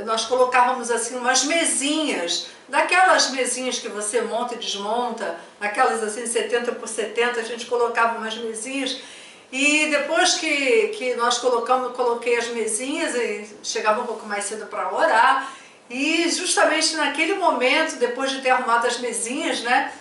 nós colocávamos assim umas mesinhas, daquelas mesinhas que você monta e desmonta, aquelas assim 70 por 70, a gente colocava umas mesinhas. E depois que nós coloquei as mesinhas e chegava um pouco mais cedo para orar, e justamente naquele momento, depois de ter arrumado as mesinhas, né,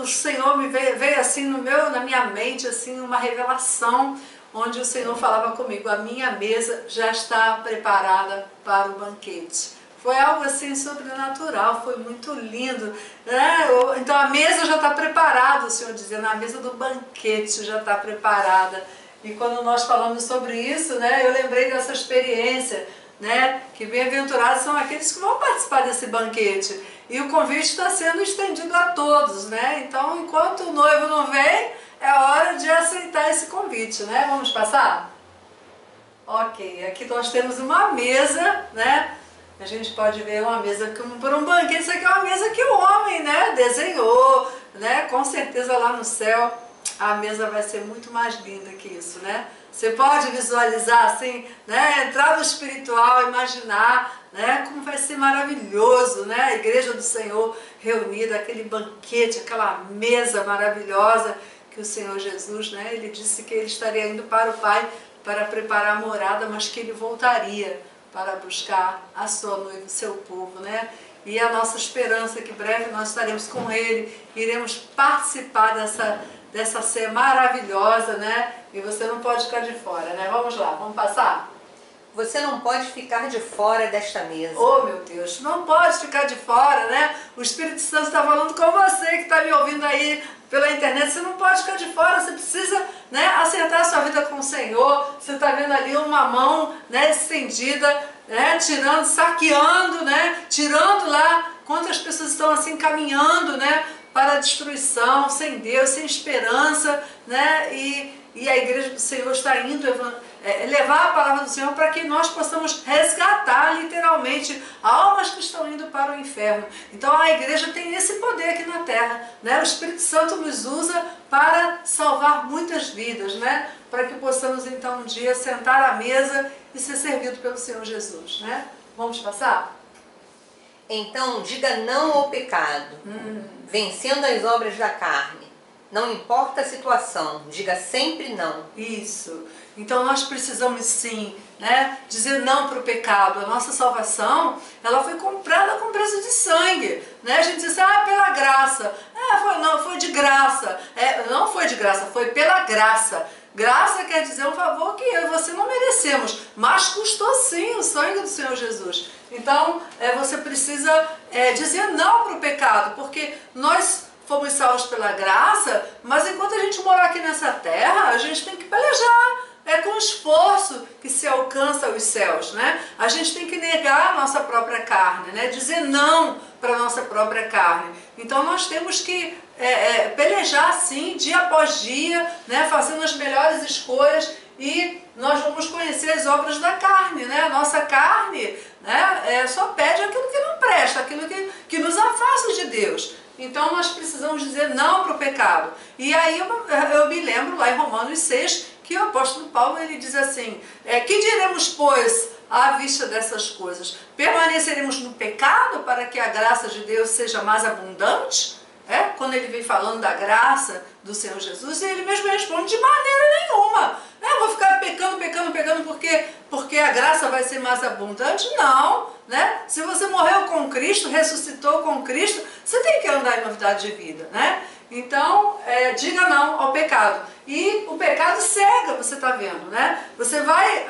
o Senhor me veio assim na minha mente assim uma revelação, onde o Senhor falava comigo: a minha mesa já está preparada para o banquete. Foi algo assim sobrenatural, foi muito lindo, né? Então a mesa já está preparada, o Senhor dizendo, a mesa do banquete já está preparada. E quando nós falamos sobre isso, né, eu lembrei dessa experiência, né, que bem-aventurados são aqueles que vão participar desse banquete. E o convite está sendo estendido a todos, né? Então, enquanto o noivo não vem, é hora de aceitar esse convite, né? Vamos passar? Ok, aqui nós temos uma mesa, né? A gente pode ver uma mesa para um banquete. Isso aqui é uma mesa que o homem, né, desenhou, né? Com certeza lá no céu a mesa vai ser muito mais linda que isso, né? Você pode visualizar assim, né? Entrar no espiritual, imaginar, né? Como vai ser maravilhoso, né? A igreja do Senhor reunida, aquele banquete, aquela mesa maravilhosa que o Senhor Jesus, né? Ele disse que ele estaria indo para o Pai para preparar a morada, mas que ele voltaria para buscar a sua noiva, o seu povo, né? E a nossa esperança é que breve nós estaremos com ele, iremos participar dessa ceia maravilhosa, né? E você não pode ficar de fora, né? Vamos lá, vamos passar? Você não pode ficar de fora desta mesa. Oh, meu Deus, não pode ficar de fora, né? O Espírito Santo está falando com você que está me ouvindo aí pela internet. Você não pode ficar de fora, você precisa, né, acertar a sua vida com o Senhor. Você está vendo ali uma mão, né, estendida, né, tirando, saqueando, né, tirando lá quantas pessoas estão assim caminhando, né, para a destruição, sem Deus, sem esperança, né? E a igreja do Senhor está indo levar a palavra do Senhor para que nós possamos resgatar literalmente almas que estão indo para o inferno. Então a igreja tem esse poder aqui na terra, né? O Espírito Santo nos usa para salvar muitas vidas, né? Para que possamos então um dia sentar à mesa e ser servido pelo Senhor Jesus, né? Vamos passar? Então diga não ao pecado, vencendo as obras da carne. Não importa a situação, diga sempre não. Isso. Então nós precisamos sim, né, dizer não para o pecado. A nossa salvação, ela foi comprada com preço de sangue, né? A gente diz, pela graça. Foi de graça. Não foi de graça, foi pela graça. Graça quer dizer um favor que eu e você não merecemos, mas custou sim o sangue do Senhor Jesus. Então você precisa dizer não para o pecado, porque nós fomos salvos pela graça, mas enquanto a gente morar aqui nessa terra, a gente tem que pelejar. É com esforço que se alcança os céus, né? A gente tem que negar a nossa própria carne, né? Dizer não para a nossa própria carne. Então nós temos que pelejar sim, dia após dia, né? Fazendo as melhores escolhas e nós vamos conhecer as obras da carne, né? A nossa carne, né, só pede aquilo que não presta, aquilo que nos afasta de Deus. Então nós precisamos dizer não para o pecado. E aí eu me lembro lá em Romanos 6, que o apóstolo Paulo ele diz assim, que diremos, pois, à vista dessas coisas? Permaneceremos no pecado para que a graça de Deus seja mais abundante? Quando ele vem falando da graça do Senhor Jesus, ele mesmo responde de maneira nenhuma. Eu vou ficar pecando porque a graça vai ser mais abundante? Não, né? Se você morreu com Cristo, ressuscitou com Cristo, você tem que andar em novidade de vida, né? Então, diga não ao pecado. E o pecado cega, você está vendo, né? Você vai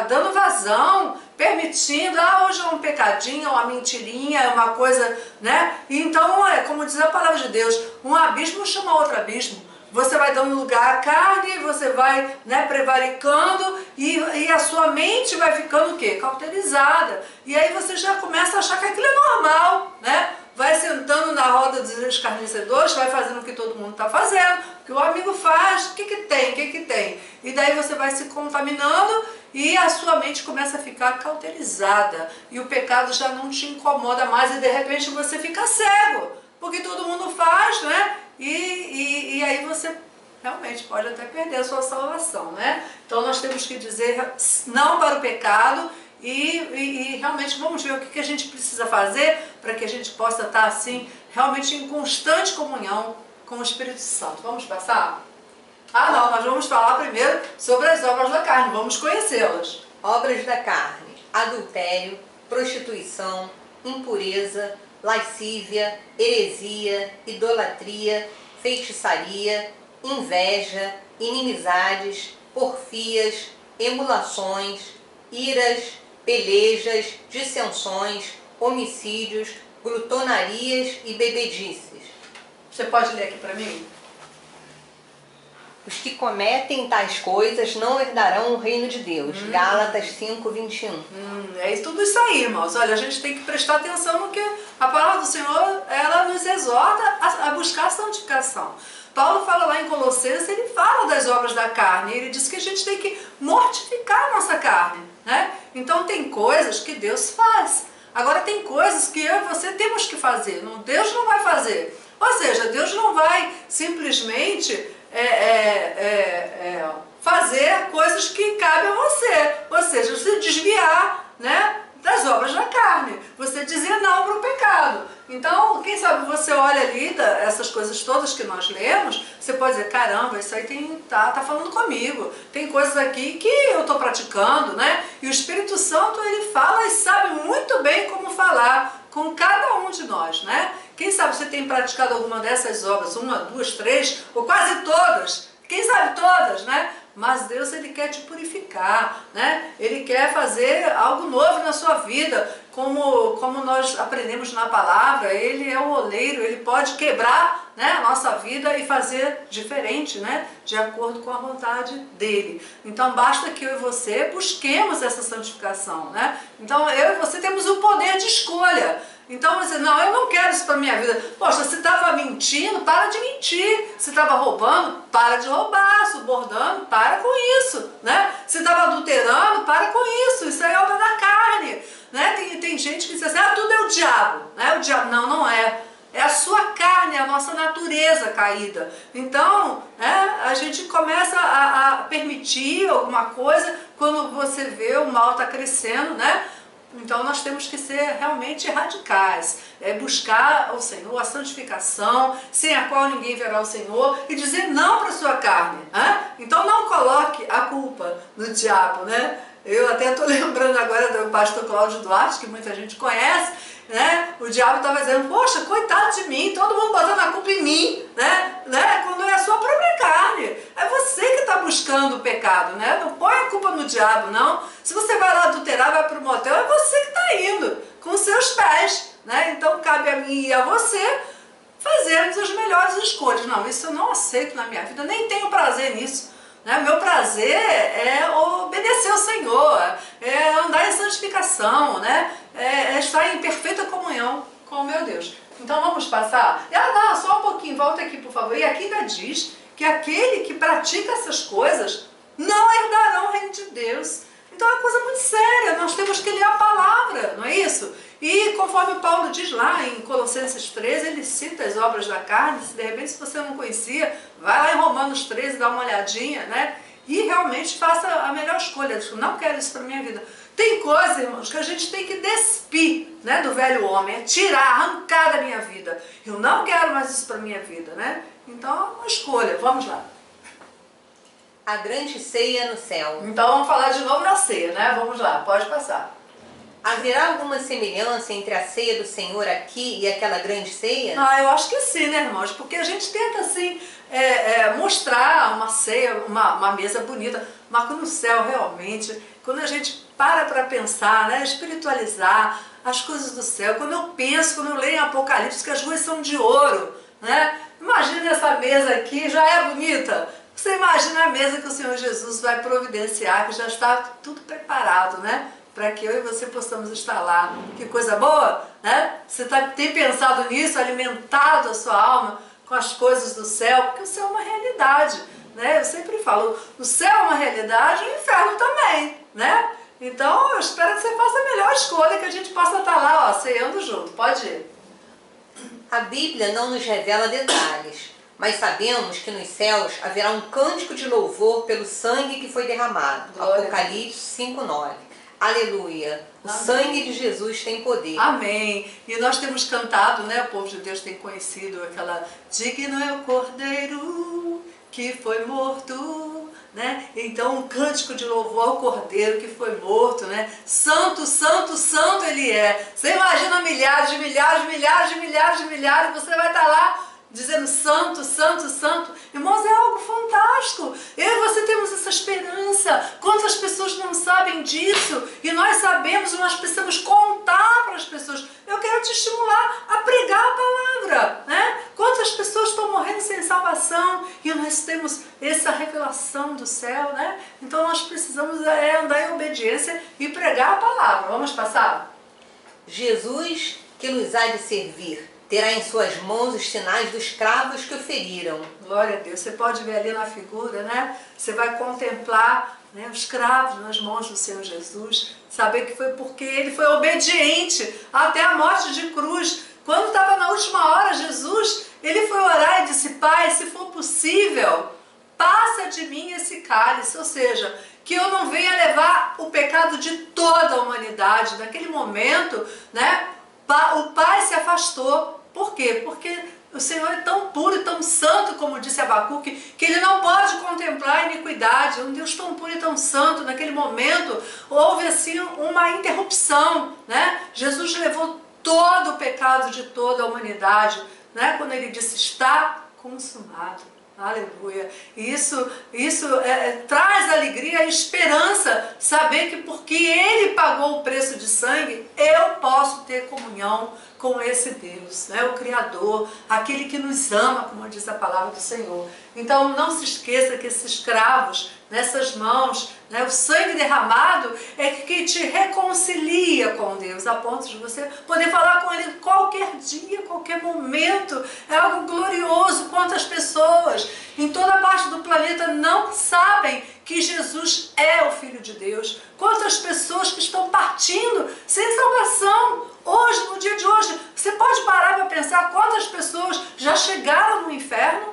dando vazão, permitindo, hoje é um pecadinho, uma mentirinha, é uma coisa, né? Então, como diz a palavra de Deus, um abismo chama outro abismo. Você vai dando lugar à carne, você vai, né, prevaricando e a sua mente vai ficando o quê? Cauterizada. E aí você já começa a achar que aquilo é normal, né? Vai sentando na roda dos escarnecedores, vai fazendo o que todo mundo está fazendo, o que o amigo faz, o que tem. E daí você vai se contaminando e a sua mente começa a ficar cauterizada. E o pecado já não te incomoda mais e de repente você fica cego, porque todo mundo faz, né? E aí você realmente pode até perder a sua salvação, né? Então nós temos que dizer não para o pecado e realmente vamos ver o que a gente precisa fazer para que a gente possa estar assim, realmente em constante comunhão com o Espírito Santo. Vamos passar? Não, nós vamos falar primeiro sobre as obras da carne, vamos conhecê-las. Obras da carne: adultério, prostituição, impureza, lascívia, heresia, idolatria, feitiçaria, inveja, inimizades, porfias, emulações, iras, pelejas, dissensões, homicídios, glutonarias e bebedices. Você pode ler aqui para mim? Os que cometem tais coisas não herdarão o reino de Deus. Gálatas 5:21. Tudo isso aí, irmãos. Olha, a gente tem que prestar atenção no que a palavra do Senhor, ela nos exorta a buscar a santificação. Paulo fala lá em Colossenses, ele fala das obras da carne, ele diz que a gente tem que mortificar a nossa carne, né? Então tem coisas que Deus faz. Agora tem coisas que eu e você temos que fazer, Deus não vai fazer. Ou seja, Deus não vai simplesmente fazer coisas que cabem a você. Ou seja, você desviar, né, das obras da carne. Você dizer não para o pecado. Então, quem sabe você olha ali essas coisas todas que nós lemos, você pode dizer, caramba, isso aí tá falando comigo. Tem coisas aqui que eu estou praticando, né? E o Espírito Santo, ele fala e sabe muito bem como falar com cada um de nós, né? Quem sabe você tem praticado alguma dessas obras, 1, 2, 3, ou quase todas. Quem sabe todas, né? Mas Deus, ele quer te purificar, né? Ele quer fazer algo novo na sua vida, como nós aprendemos na palavra. Ele é o oleiro, ele pode quebrar, né, a nossa vida e fazer diferente, né, de acordo com a vontade dele. Então basta que eu e você busquemos essa santificação, né? Então eu e você temos o poder de escolha. Então você, não, eu não quero isso para minha vida. Poxa, se estava mentindo, para de mentir. Se estava roubando, para de roubar. Subornando, para com isso, né? Se estava adulterando, para com isso. Isso é obra da carne, né? Tem gente que diz assim, tudo é o diabo, né? O diabo, não é. É a sua carne, a nossa natureza caída. Então, a gente começa a permitir alguma coisa quando você vê o mal está crescendo, né? Então nós temos que ser realmente radicais, buscar o Senhor, a santificação, sem a qual ninguém verá o Senhor, e dizer não para a sua carne. Então não coloque a culpa no diabo, né? Eu até estou lembrando agora do pastor Cláudio Duarte, que muita gente conhece, né? O diabo estava dizendo, poxa, coitado de mim, todo mundo botando a culpa em mim, né? Quando é a sua própria carne. É você que está buscando o pecado, né? Não põe a culpa no diabo, não. Se você vai lá adulterar, vai para o motel, é você que está indo, com os seus pés, né? Então cabe a mim e a você fazermos as melhores escolhas. Não, isso eu não aceito na minha vida, nem tenho prazer nisso. Né? Meu prazer é obedecer ao Senhor, é andar em santificação, né? É estar em perfeita comunhão com o meu Deus. Então vamos passar? Só um pouquinho, volta aqui por favor. E aqui ainda diz que aquele que pratica essas coisas não herdarão o reino de Deus. Então é uma coisa muito séria, nós temos que ler a palavra, não é isso? E conforme Paulo diz lá em Colossenses 13, ele cita as obras da carne. Se de repente se você não conhecia, vai lá em Romanos 13, dá uma olhadinha, né? E realmente faça a melhor escolha. Eu não quero isso para a minha vida. Tem coisa, irmãos, que a gente tem que despir, né, do velho homem, é tirar, arrancar da minha vida. Eu não quero mais isso para a minha vida, né? Então é uma escolha, vamos lá. A grande ceia no céu. Então vamos falar de novo da ceia, né? Vamos lá, pode passar. Haverá alguma semelhança entre a ceia do Senhor aqui e aquela grande ceia? Eu acho que sim, né, irmãos? Porque a gente tenta, assim, mostrar uma ceia, uma mesa bonita, mas no céu, realmente, quando a gente para pensar, né, espiritualizar as coisas do céu, quando eu leio em Apocalipse que as ruas são de ouro, né? Imagina essa mesa aqui, já é bonita. Você imagina a mesa que o Senhor Jesus vai providenciar, que já está tudo preparado, né? Para que eu e você possamos estar lá. Que coisa boa, né? Você tem pensado nisso, alimentado a sua alma com as coisas do céu, porque o céu é uma realidade, né? Eu sempre falo, o céu é uma realidade e o inferno também, né? Então, eu espero que você faça a melhor escolha, que a gente possa estar lá, ó, ceando junto. Pode ir. A Bíblia não nos revela detalhes, mas sabemos que nos céus haverá um cântico de louvor pelo sangue que foi derramado. Glória Apocalipse 5:9. Aleluia. O Amém. sangue de Jesus tem poder. Amém. E nós temos cantado, né? O povo de Deus tem conhecido aquela digno é o Cordeiro que foi morto, né? Então um cântico de louvor ao Cordeiro que foi morto, né? Santo, santo, santo ele é. Você imagina milhares de milhares de milhares de milhares de milhares, você vai estar lá dizendo santo, santo, santo. Irmãos, é algo fantástico. Eu e você temos essa esperança. Quantas pessoas não sabem disso? E nós sabemos, nós precisamos contar para as pessoas. Eu quero te estimular a pregar a palavra, né? Quantas pessoas estão morrendo sem salvação e nós temos essa revelação do céu, né? Então nós precisamos andar em obediência e pregar a palavra. Vamos passar? Jesus, que nos há de servir, terá em suas mãos os sinais dos cravos que o feriram. Glória a Deus. Você pode ver ali na figura, né? Você vai contemplar, né, os cravos nas mãos do Senhor Jesus. Saber que foi porque ele foi obediente até a morte de cruz. Quando estava na última hora, Jesus, ele foi orar e disse, Pai, se for possível, passa de mim esse cálice. Ou seja, que eu não venha levar o pecado de toda a humanidade. Naquele momento, né, o Pai se afastou. Por quê? Porque o Senhor é tão puro e tão santo, como disse Abacuque, que ele não pode contemplar a iniquidade. Um Deus tão puro e tão santo, naquele momento, houve assim uma interrupção, né? Jesus levou todo o pecado de toda a humanidade, né? Quando ele disse, está consumado. Aleluia. Isso traz alegria e esperança, saber que porque ele pagou o preço de sangue, eu posso ter comunhão com esse Deus, né? O Criador, aquele que nos ama, como diz a palavra do Senhor. Então não se esqueça que esses cravos nessas mãos, né, o sangue derramado é que te reconcilia com Deus, a ponto de você poder falar com Ele qualquer dia, qualquer momento. É algo glorioso. Quantas pessoas em toda parte do planeta não sabem que Jesus é o Filho de Deus? Quantas pessoas que estão partindo sem salvação hoje, no dia de hoje? Você pode parar para pensar quantas pessoas já chegaram no inferno?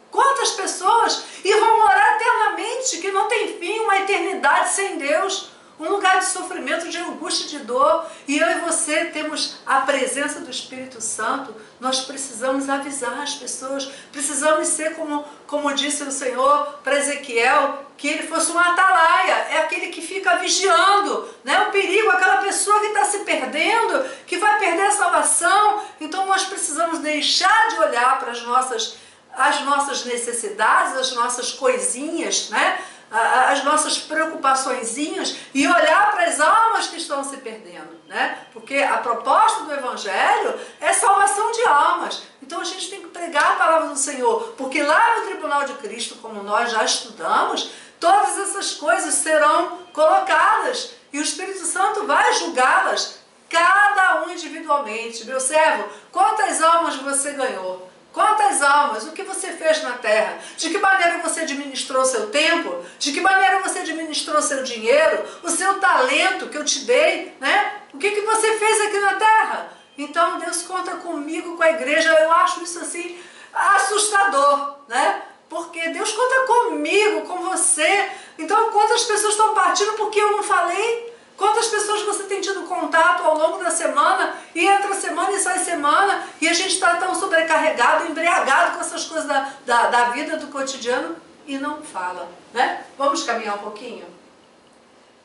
Quantas pessoas e vão morar eternamente, que não tem fim, uma eternidade sem Deus, um lugar de sofrimento, de angústia, de dor. E eu e você temos a presença do Espírito Santo. Nós precisamos avisar as pessoas, precisamos ser como disse o Senhor para Ezequiel, que ele fosse um atalaia, é aquele que fica vigiando, né, o perigo, aquela pessoa que está se perdendo, que vai perder a salvação. Então nós precisamos deixar de olhar para as nossas necessidades, as nossas coisinhas, né? As nossas preocupaçõezinhas e olhar para as almas que estão se perdendo, né? Porque a proposta do Evangelho é salvação de almas. Então a gente tem que pregar a palavra do Senhor, porque lá no tribunal de Cristo, como nós já estudamos, todas essas coisas serão colocadas e o Espírito Santo vai julgá-las, cada um individualmente. Meu servo, quantas almas você ganhou? Quantas almas? O que você fez na terra? De que maneira você administrou seu tempo? De que maneira você administrou seu dinheiro? O seu talento que eu te dei, né? O que você fez aqui na terra? Então Deus conta comigo, com a igreja. Eu acho isso assim assustador, né? Porque Deus conta comigo, com você. Então quantas pessoas estão partindo porque eu não falei? Quantas pessoas você tem tido contato ao longo da semana, e entra semana e sai semana, e a gente está tão sobrecarregado, embriagado com essas coisas da vida, do cotidiano, e não fala, né? Vamos caminhar um pouquinho?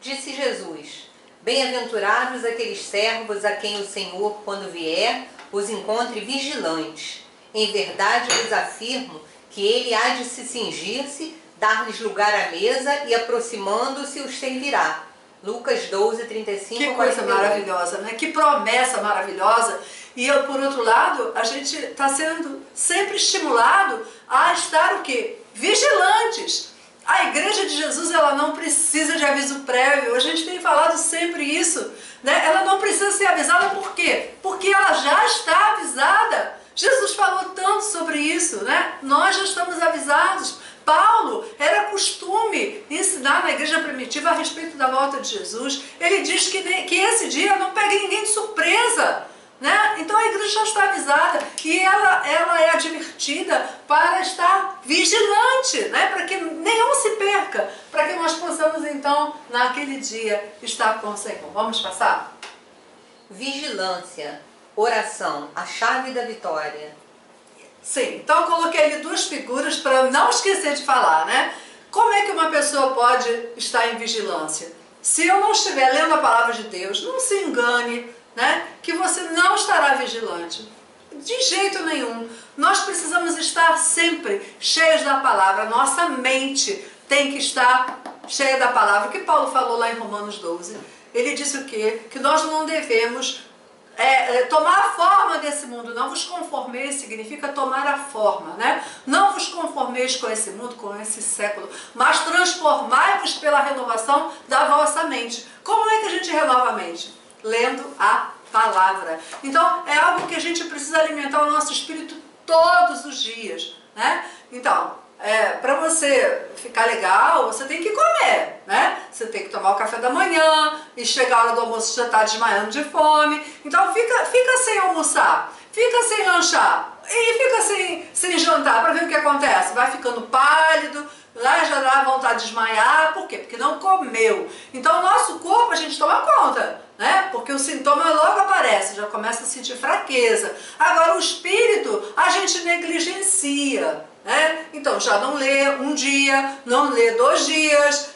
Disse Jesus: bem-aventurados aqueles servos a quem o Senhor, quando vier, os encontre vigilantes. Em verdade vos afirmo que ele há de se cingir-se, dar-lhes lugar à mesa e, aproximando-se, os servirá. Lucas 12, 35. Que coisa maravilhosa, né? Que promessa maravilhosa. E por outro lado, a gente está sendo sempre estimulado a estar o quê? Vigilantes. A igreja de Jesus, ela não precisa de aviso prévio. A gente tem falado sempre isso, né? Ela não precisa ser avisada, por quê? Porque ela já está avisada. Jesus falou tanto sobre isso, né? Nós já estamos avisados. Paulo, era costume ensinar na igreja primitiva a respeito da volta de Jesus. Ele diz que esse dia não pegue ninguém de surpresa, né? Então a igreja já está avisada e ela é advertida para estar vigilante, né? Para que nenhum se perca, para que nós possamos então, naquele dia, estar com o Senhor. Vamos passar? Vigilância, oração, a chave da vitória. Sim, então eu coloquei ali duas figuras para não esquecer de falar, né? Como é que uma pessoa pode estar em vigilância? Se eu não estiver lendo a palavra de Deus, não se engane, né? Que você não estará vigilante. De jeito nenhum. Nós precisamos estar sempre cheios da palavra. Nossa mente tem que estar cheia da palavra. O que Paulo falou lá em Romanos 12? Ele disse o quê? Que nós não devemos tomar a forma desse mundo. Não vos conformeis significa tomar a forma, né? Não vos conformeis com esse mundo, com esse século, mas transformai-vos pela renovação da vossa mente. Como é que a gente renova a mente? Lendo a palavra. Então é algo que a gente precisa alimentar o nosso espírito todos os dias, né? Então, para você ficar legal, você tem que comer, né? Você tem que tomar o café da manhã, e chegar a hora do almoço já está desmaiando de fome. Então fica sem almoçar, fica sem lanchar e fica sem jantar, para ver o que acontece. Vai ficando pálido, lá já dá vontade de desmaiar. Por quê? Porque não comeu. Então o nosso corpo a gente toma conta, né? Porque o sintoma logo aparece, já começa a sentir fraqueza. Agora o espírito a gente negligencia, né? Então já não lê um dia, não lê 2 dias,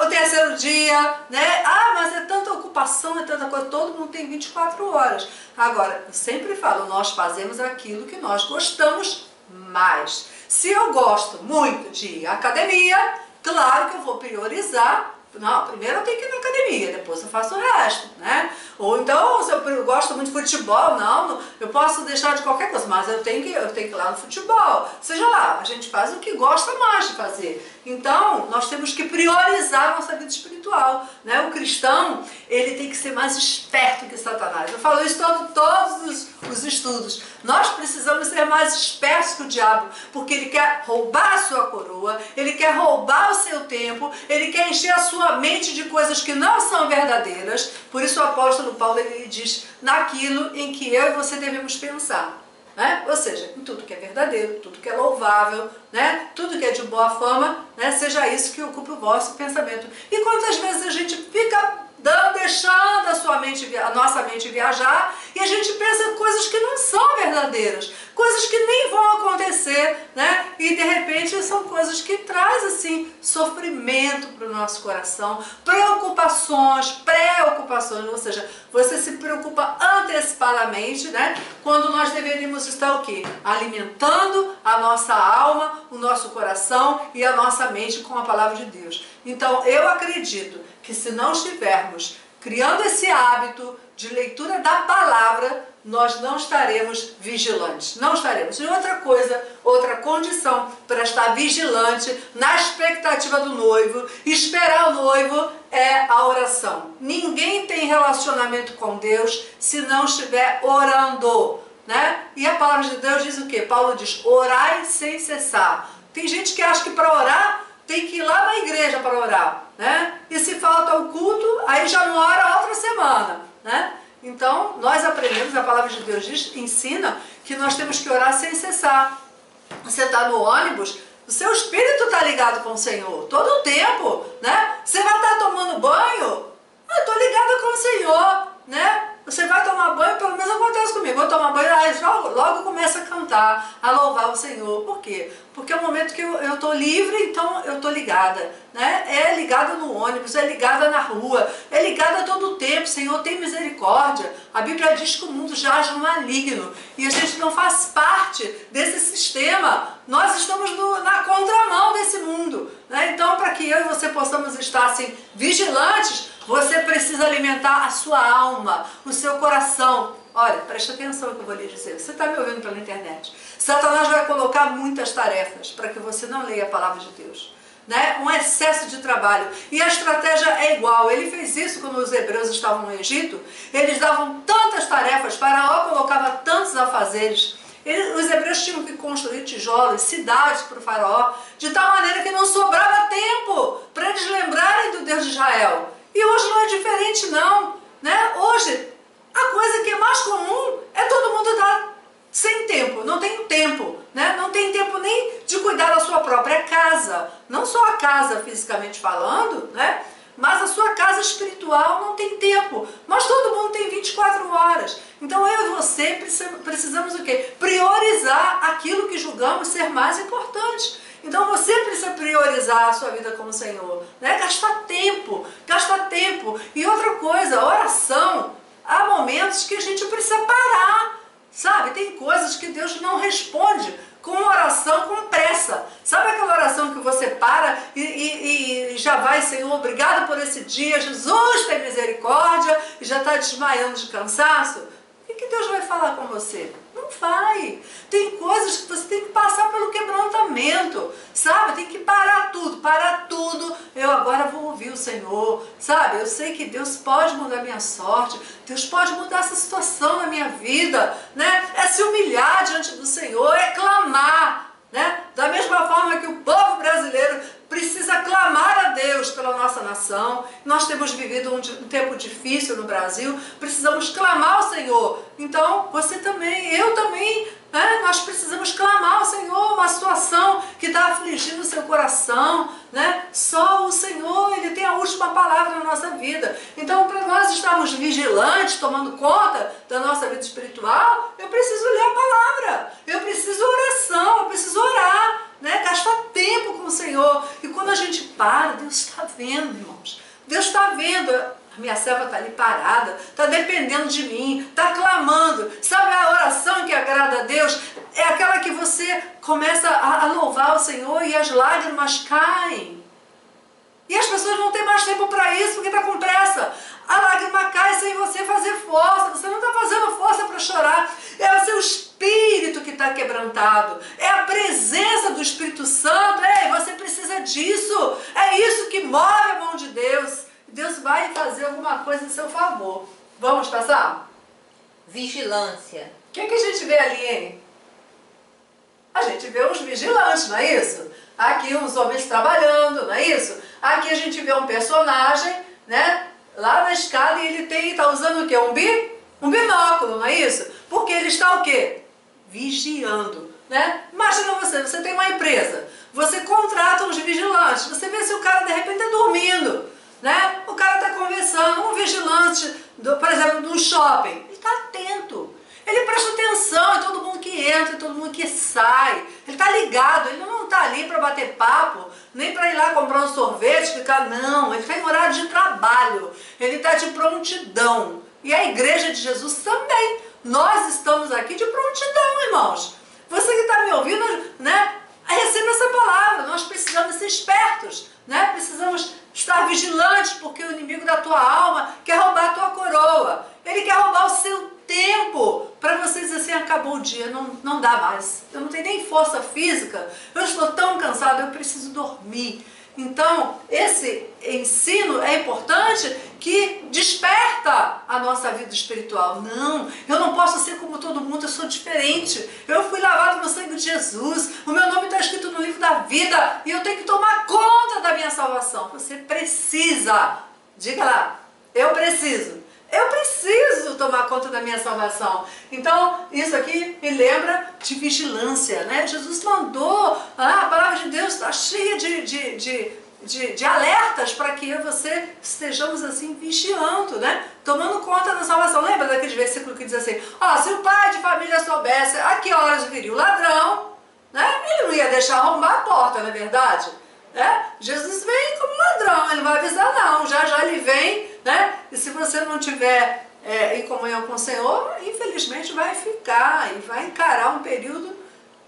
o terceiro dia, né? Ah, mas é tanta ocupação, é tanta coisa, todo mundo tem 24 horas. Agora, eu sempre falo, nós fazemos aquilo que nós gostamos mais. Se eu gosto muito de ir à academia, claro que eu vou priorizar. Não, primeiro eu tenho que ir na academia, depois eu faço o resto, né? Ou então, se eu gosto muito de futebol, não, eu posso deixar de qualquer coisa, mas eu tenho que ir lá no futebol. Seja lá, a gente faz o que gosta mais de fazer. Então, nós temos que priorizar a nossa vida espiritual, né? O cristão, ele tem que ser mais esperto que Satanás. Eu falo isso todos os estudos. Nós precisamos ser mais espertos que o diabo, porque ele quer roubar a sua coroa, ele quer roubar o seu tempo, ele quer encher a sua mente de coisas que não são verdadeiras. Por isso o apóstolo Paulo, ele diz, naquilo em que eu e você devemos pensar, né? Ou seja, em tudo que é verdadeiro, tudo que é louvável, né? Tudo que é de boa fama, né? Seja isso que ocupe o vosso pensamento. E quantas vezes a gente fica deixando a nossa mente viajar, e a gente pensa em coisas que não são verdadeiras, coisas que nem vão acontecer, né? E de repente são coisas que trazem assim sofrimento para o nosso coração, preocupações, ou seja, você se preocupa antecipadamente, né? Quando nós deveríamos estar o quê? Alimentando a nossa alma, o nosso coração e a nossa mente com a palavra de Deus. Então eu acredito que se não estivermos criando esse hábito de leitura da palavra, nós não estaremos vigilantes, não estaremos. E outra coisa, outra condição para estar vigilante na expectativa do noivo, esperar o noivo, é a oração. Ninguém tem relacionamento com Deus se não estiver orando. né? E a palavra de Deus diz o quê? Paulo diz, orai sem cessar. Tem gente que acha que para orar tem que ir lá na igreja para orar, né? E se falta o culto, aí já não ora outra semana, né? Então, nós aprendemos, a palavra de Deus diz, ensina que nós temos que orar sem cessar. Você está no ônibus, o seu espírito está ligado com o Senhor, todo o tempo, né? Você vai estar tomando banho, eu estou ligada com o Senhor, né? Você vai tomar banho, pelo menos acontece comigo, vou tomar banho, aí logo começa a cantar, a louvar o Senhor. Por quê? Porque é o momento que eu estou livre, então eu estou ligada, né? É ligada no ônibus, é ligada na rua, é ligada todo o tempo. Senhor, tem misericórdia. A Bíblia diz que o mundo jaz no maligno e a gente não faz parte desse sistema. Nós estamos na contramão desse mundo, né? Então, para que eu e você possamos estar assim, vigilantes, você precisa alimentar a sua alma, o seu coração. Olha, presta atenção no que eu vou lhe dizer. Você está me ouvindo pela internet. Satanás vai colocar muitas tarefas para que você não leia a palavra de Deus, né? Um excesso de trabalho. E a estratégia é igual. Ele fez isso quando os hebreus estavam no Egito. Eles davam tantas tarefas, Faraó colocava tantos afazeres. Os hebreus tinham que construir tijolos, cidades para o Faraó, de tal maneira que não sobrava tempo para eles lembrarem do Deus de Israel. E hoje não é diferente não, né? Hoje, a coisa que é mais comum é todo mundo estar sem tempo, não tem tempo, né? Não tem tempo nem de cuidar da sua própria casa, não só a casa fisicamente falando, né? Mas a sua casa espiritual não tem tempo, mas todo mundo tem 24 horas. Então eu e você precisamos o quê? Priorizar aquilo que julgamos ser mais importante. Então você precisa priorizar a sua vida com o Senhor, né? Gastar tempo. E outra coisa, oração, há momentos que a gente precisa parar, sabe? Tem coisas que Deus não responde com oração com pressa. Sabe aquela oração que você para e já vai, Senhor, obrigado por esse dia, Jesus tem misericórdia, e já está desmaiando de cansaço? O que Deus vai falar com você? Não vai. Tem coisas que você tem que passar pelo quebrantamento, sabe? Tem que parar tudo. Eu agora vou ouvir o Senhor, sabe? Eu sei que Deus pode mudar minha sorte, Deus pode mudar essa situação na minha vida, né? É se humilhar diante do Senhor, é clamar, né? Da mesma forma que o povo brasileiro precisa clamar a Deus pela nossa nação. Nós temos vivido um tempo difícil no Brasil, precisamos clamar ao Senhor. Então, você também, eu também, né? Nós precisamos clamar ao Senhor, uma situação que está afligindo o seu coração, né? Só o Senhor, Ele tem a última palavra na nossa vida. Então, para nós estarmos vigilantes, tomando conta da nossa vida espiritual, eu preciso ler a palavra, eu preciso oração, eu preciso orar, né? Gastar tempo com o Senhor. E quando a gente para, Deus está vendo, irmãos. Deus está vendo. A minha serva está ali parada, está dependendo de mim, está clamando. Sabe a oração que agrada a Deus? É aquela que você começa a louvar o Senhor e as lágrimas caem. E as pessoas não têm mais tempo para isso porque está com pressa. A lágrima cai sem você fazer força. Você não está fazendo força para chorar. É o seu espírito que está quebrantado. É a presença do Espírito Santo. Você precisa disso. É isso que move a mão de Deus. Deus vai fazer alguma coisa em seu favor. Vamos passar? Vigilância. O que a gente vê ali, hein? A gente vê os vigilantes, não é isso? Aqui uns homens trabalhando, não é isso? Aqui a gente vê um personagem, né? Lá na escada e ele está usando o quê? Um binóculo, não é isso? Porque ele está o quê? Vigiando, né? Imagina você tem uma empresa, você contrata uns vigilantes, você vê se o cara de repente está dormindo, né? O cara está conversando, um vigilante, por exemplo, no shopping, ele está atento, ele presta atenção em todo mundo que entra, em todo mundo que sai, ele está ligado, ele não está ali para bater papo, nem para ir lá comprar um sorvete, ficar, não, ele está em horário de trabalho, ele está de prontidão. E a igreja de Jesus também, nós estamos aqui de prontidão, irmãos. Você que está me ouvindo, né, receba essa palavra, nós precisamos ser espertos, né, precisamos estar vigilantes, porque o inimigo da tua alma quer roubar a tua coroa, ele quer roubar o seu tempo, para você dizer assim, acabou o dia, não dá mais, eu não tenho nem força física, eu estou tão cansado, eu preciso dormir. Então, esse ensino é importante que desperta a nossa vida espiritual. Não, eu não posso ser como todo mundo, eu sou diferente. Eu fui lavado no sangue de Jesus, o meu nome está escrito no livro da vida e eu tenho que tomar conta da minha salvação. Você precisa, diga lá, eu preciso tomar conta da minha salvação. Então, isso aqui me lembra de vigilância, né? Jesus mandou, a palavra de Deus está cheia de alertas para que eu e você estejamos assim vigiando, né? Tomando conta da salvação. Lembra daquele versículo que diz assim, se o pai de família soubesse a que horas viria o ladrão, né? Ele não ia deixar arrombar a porta, não é verdade? Jesus vem como ladrão, ele não vai avisar não, já ele vem, né? E se você não tiver em comunhão com o Senhor, infelizmente vai ficar e vai encarar um período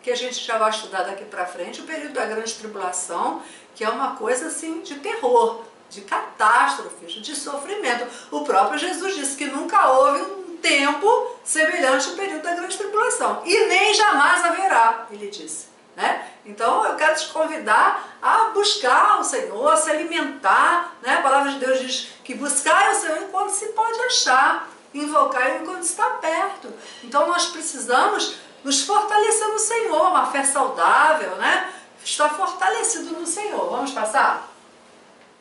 que a gente já vai estudar daqui para frente, o período da grande tribulação, que é uma coisa assim de terror, de catástrofes, de sofrimento. O próprio Jesus disse que nunca houve um tempo semelhante ao período da grande tribulação, e nem jamais haverá, ele disse. Né? Então eu quero te convidar a buscar o Senhor, a se alimentar, né? A palavra de Deus diz que buscar o Senhor enquanto se pode achar, invocar enquanto está perto. Então nós precisamos nos fortalecer no Senhor, uma fé saudável, né? Estar fortalecido no Senhor. Vamos passar?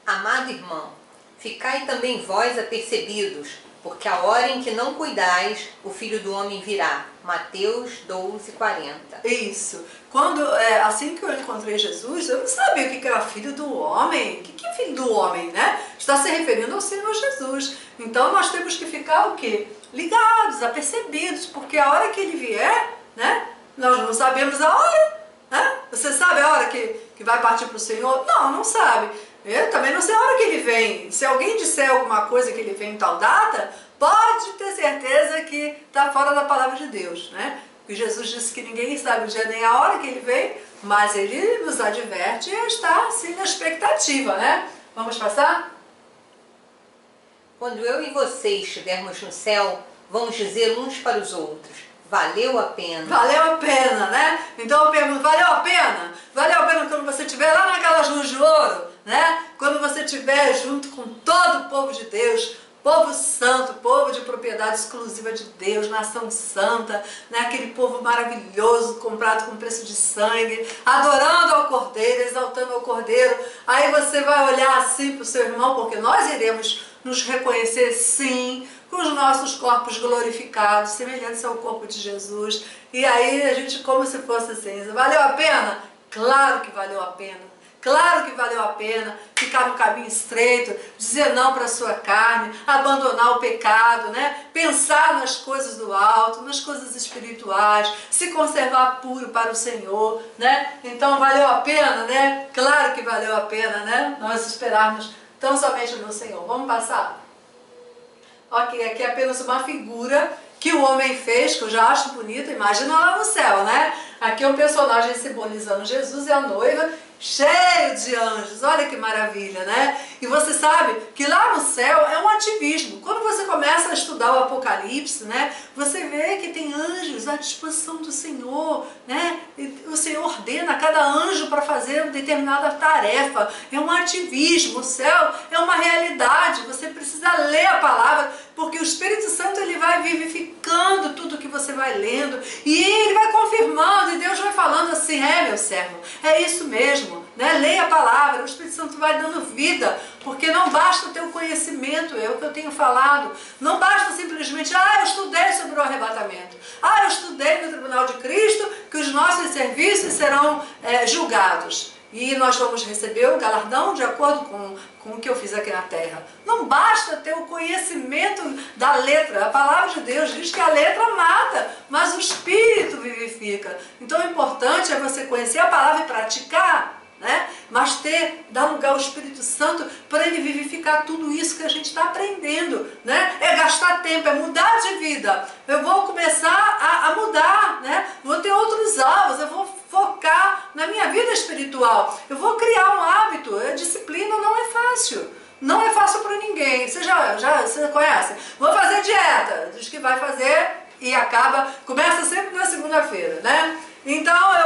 Amado irmão, ficai também vós apercebidos, porque a hora em que não cuidais, o Filho do Homem virá. Mateus 12:40. Isso. Assim que eu encontrei Jesus, eu não sabia o que era filho do homem. O que é filho do homem, né? Está se referindo ao Senhor Jesus. Então nós temos que ficar o quê? Ligados, apercebidos, porque a hora que ele vier, né? Nós não sabemos a hora. Né? Você sabe a hora que vai partir para o Senhor? Não, não sabe. Eu também não sei a hora que ele vem. Se alguém disser alguma coisa que ele vem em tal data, pode ter certeza que está fora da palavra de Deus, né? Porque Jesus disse que ninguém sabe o dia nem a hora que ele vem, mas ele nos adverte e está assim na expectativa, né? Vamos passar? Quando eu e você estivermos no céu, vamos dizer uns para os outros, valeu a pena. Valeu a pena, né? Então eu pergunto, valeu a pena? Valeu a pena quando você estiver lá naquelas ruas de ouro, né? Quando você estiver junto com todo o povo de Deus, povo santo, povo de propriedade exclusiva de Deus, nação santa, né? Aquele povo maravilhoso, comprado com preço de sangue, adorando ao Cordeiro, exaltando ao Cordeiro. Aí você vai olhar assim para o seu irmão, porque nós iremos nos reconhecer sim, com os nossos corpos glorificados, semelhantes ao corpo de Jesus. E aí a gente, como se fosse assim, valeu a pena? Claro que valeu a pena. Claro que valeu a pena ficar no caminho estreito, dizer não para a sua carne, abandonar o pecado, né? Pensar nas coisas do alto, nas coisas espirituais, se conservar puro para o Senhor, né? Então valeu a pena, né? Claro que valeu a pena, né? Nós esperarmos tão somente no Senhor. Vamos passar? Ok, aqui é apenas uma figura que o homem fez, que eu já acho bonita. Imagina lá no céu, né? Aqui é um personagem simbolizando Jesus e a noiva, cheio de anjos. Olha que maravilha, né? E você sabe que lá no céu é um ativismo. Quando você começa a estudar o Apocalipse, né, você vê que tem anjos à disposição do Senhor, né? E o Senhor ordena cada anjo para fazer uma determinada tarefa. É um ativismo. O céu é uma realidade. Você precisa ler a palavra, porque o Espírito Santo ele vai vivificando tudo que você vai lendo e ele vai confirmando, e Deus vai falando assim, meu servo, é isso mesmo, né? Leia a palavra, o Espírito Santo vai dando vida, porque não basta ter o conhecimento, é o que eu tenho falado, não basta simplesmente, eu estudei sobre o arrebatamento, eu estudei no Tribunal de Cristo que os nossos serviços serão julgados. E nós vamos receber o galardão de acordo com o que eu fiz aqui na terra. Não basta ter o conhecimento da letra. A palavra de Deus diz que a letra mata, mas o Espírito vivifica. Então o importante é você conhecer a palavra e praticar, né? Mas dar lugar ao Espírito Santo para ele vivificar tudo isso que a gente está aprendendo, né? É gastar tempo, é mudar de vida. Eu vou começar a mudar, né? Vou ter outros alvos, eu vou focar na minha vida espiritual. Eu vou criar um hábito. A disciplina não é fácil. Não é fácil para ninguém. Você conhece? Vou fazer dieta. Diz que vai fazer e começa sempre na segunda-feira, né? Então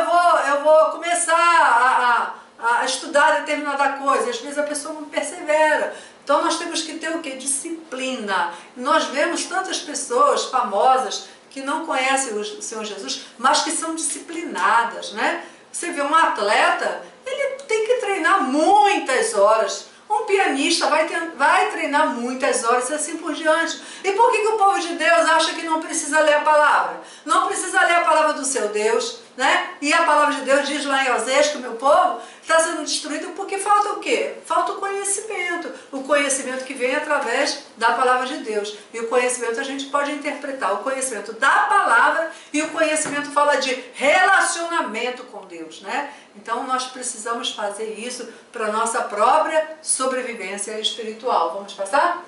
eu vou começar a estudar determinada coisa. Às vezes a pessoa não persevera. Então nós temos que ter o quê? Disciplina. Nós vemos tantas pessoas famosas que não conhecem o Senhor Jesus, mas que são disciplinadas, né? Você vê um atleta, ele tem que treinar muitas horas. Um pianista vai treinar muitas horas e assim por diante. E por que o povo de Deus acha que não precisa ler a palavra? Não precisa ler a palavra do seu Deus, né? E a palavra de Deus diz lá em Oséias que o meu povo está sendo destruído porque falta o quê? Falta o conhecimento. O conhecimento que vem através da palavra de Deus. E o conhecimento a gente pode interpretar. O conhecimento da palavra e o conhecimento fala de relacionamento com Deus, né? Então nós precisamos fazer isso para a nossa própria sobrevivência espiritual. Vamos passar?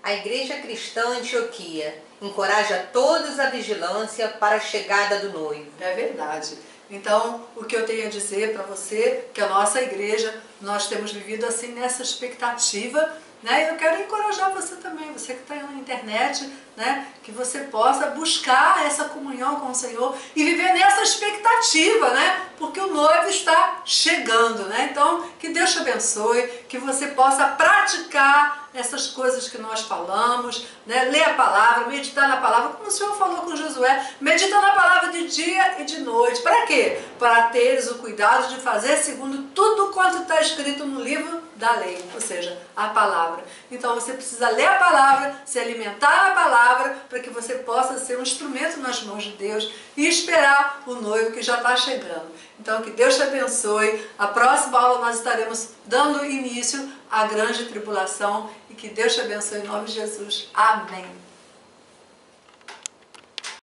A Igreja Cristã Antioquia encoraja todos à vigilância para a chegada do noivo. É verdade. Então, o que eu tenho a dizer para você, que a nossa igreja, nós temos vivido assim nessa expectativa, né? Eu quero encorajar você também, você que está aí na internet, né? Que você possa buscar essa comunhão com o Senhor e viver nessa expectativa, né? Porque o noivo está chegando, né? Então, que Deus te abençoe, que você possa praticar essas coisas que nós falamos, né? Ler a palavra, meditar na palavra, como o Senhor falou com Josué, medita na palavra de dia e de noite. Para quê? Para teres o cuidado de fazer segundo tudo quanto está escrito no livro da lei, ou seja, a palavra. Então você precisa ler a palavra, se alimentar na palavra, para que você possa ser um instrumento nas mãos de Deus e esperar o noivo que já está chegando. Então que Deus te abençoe. A próxima aula nós estaremos dando início à grande tribulação e que Deus te abençoe em nome de Jesus. Amém.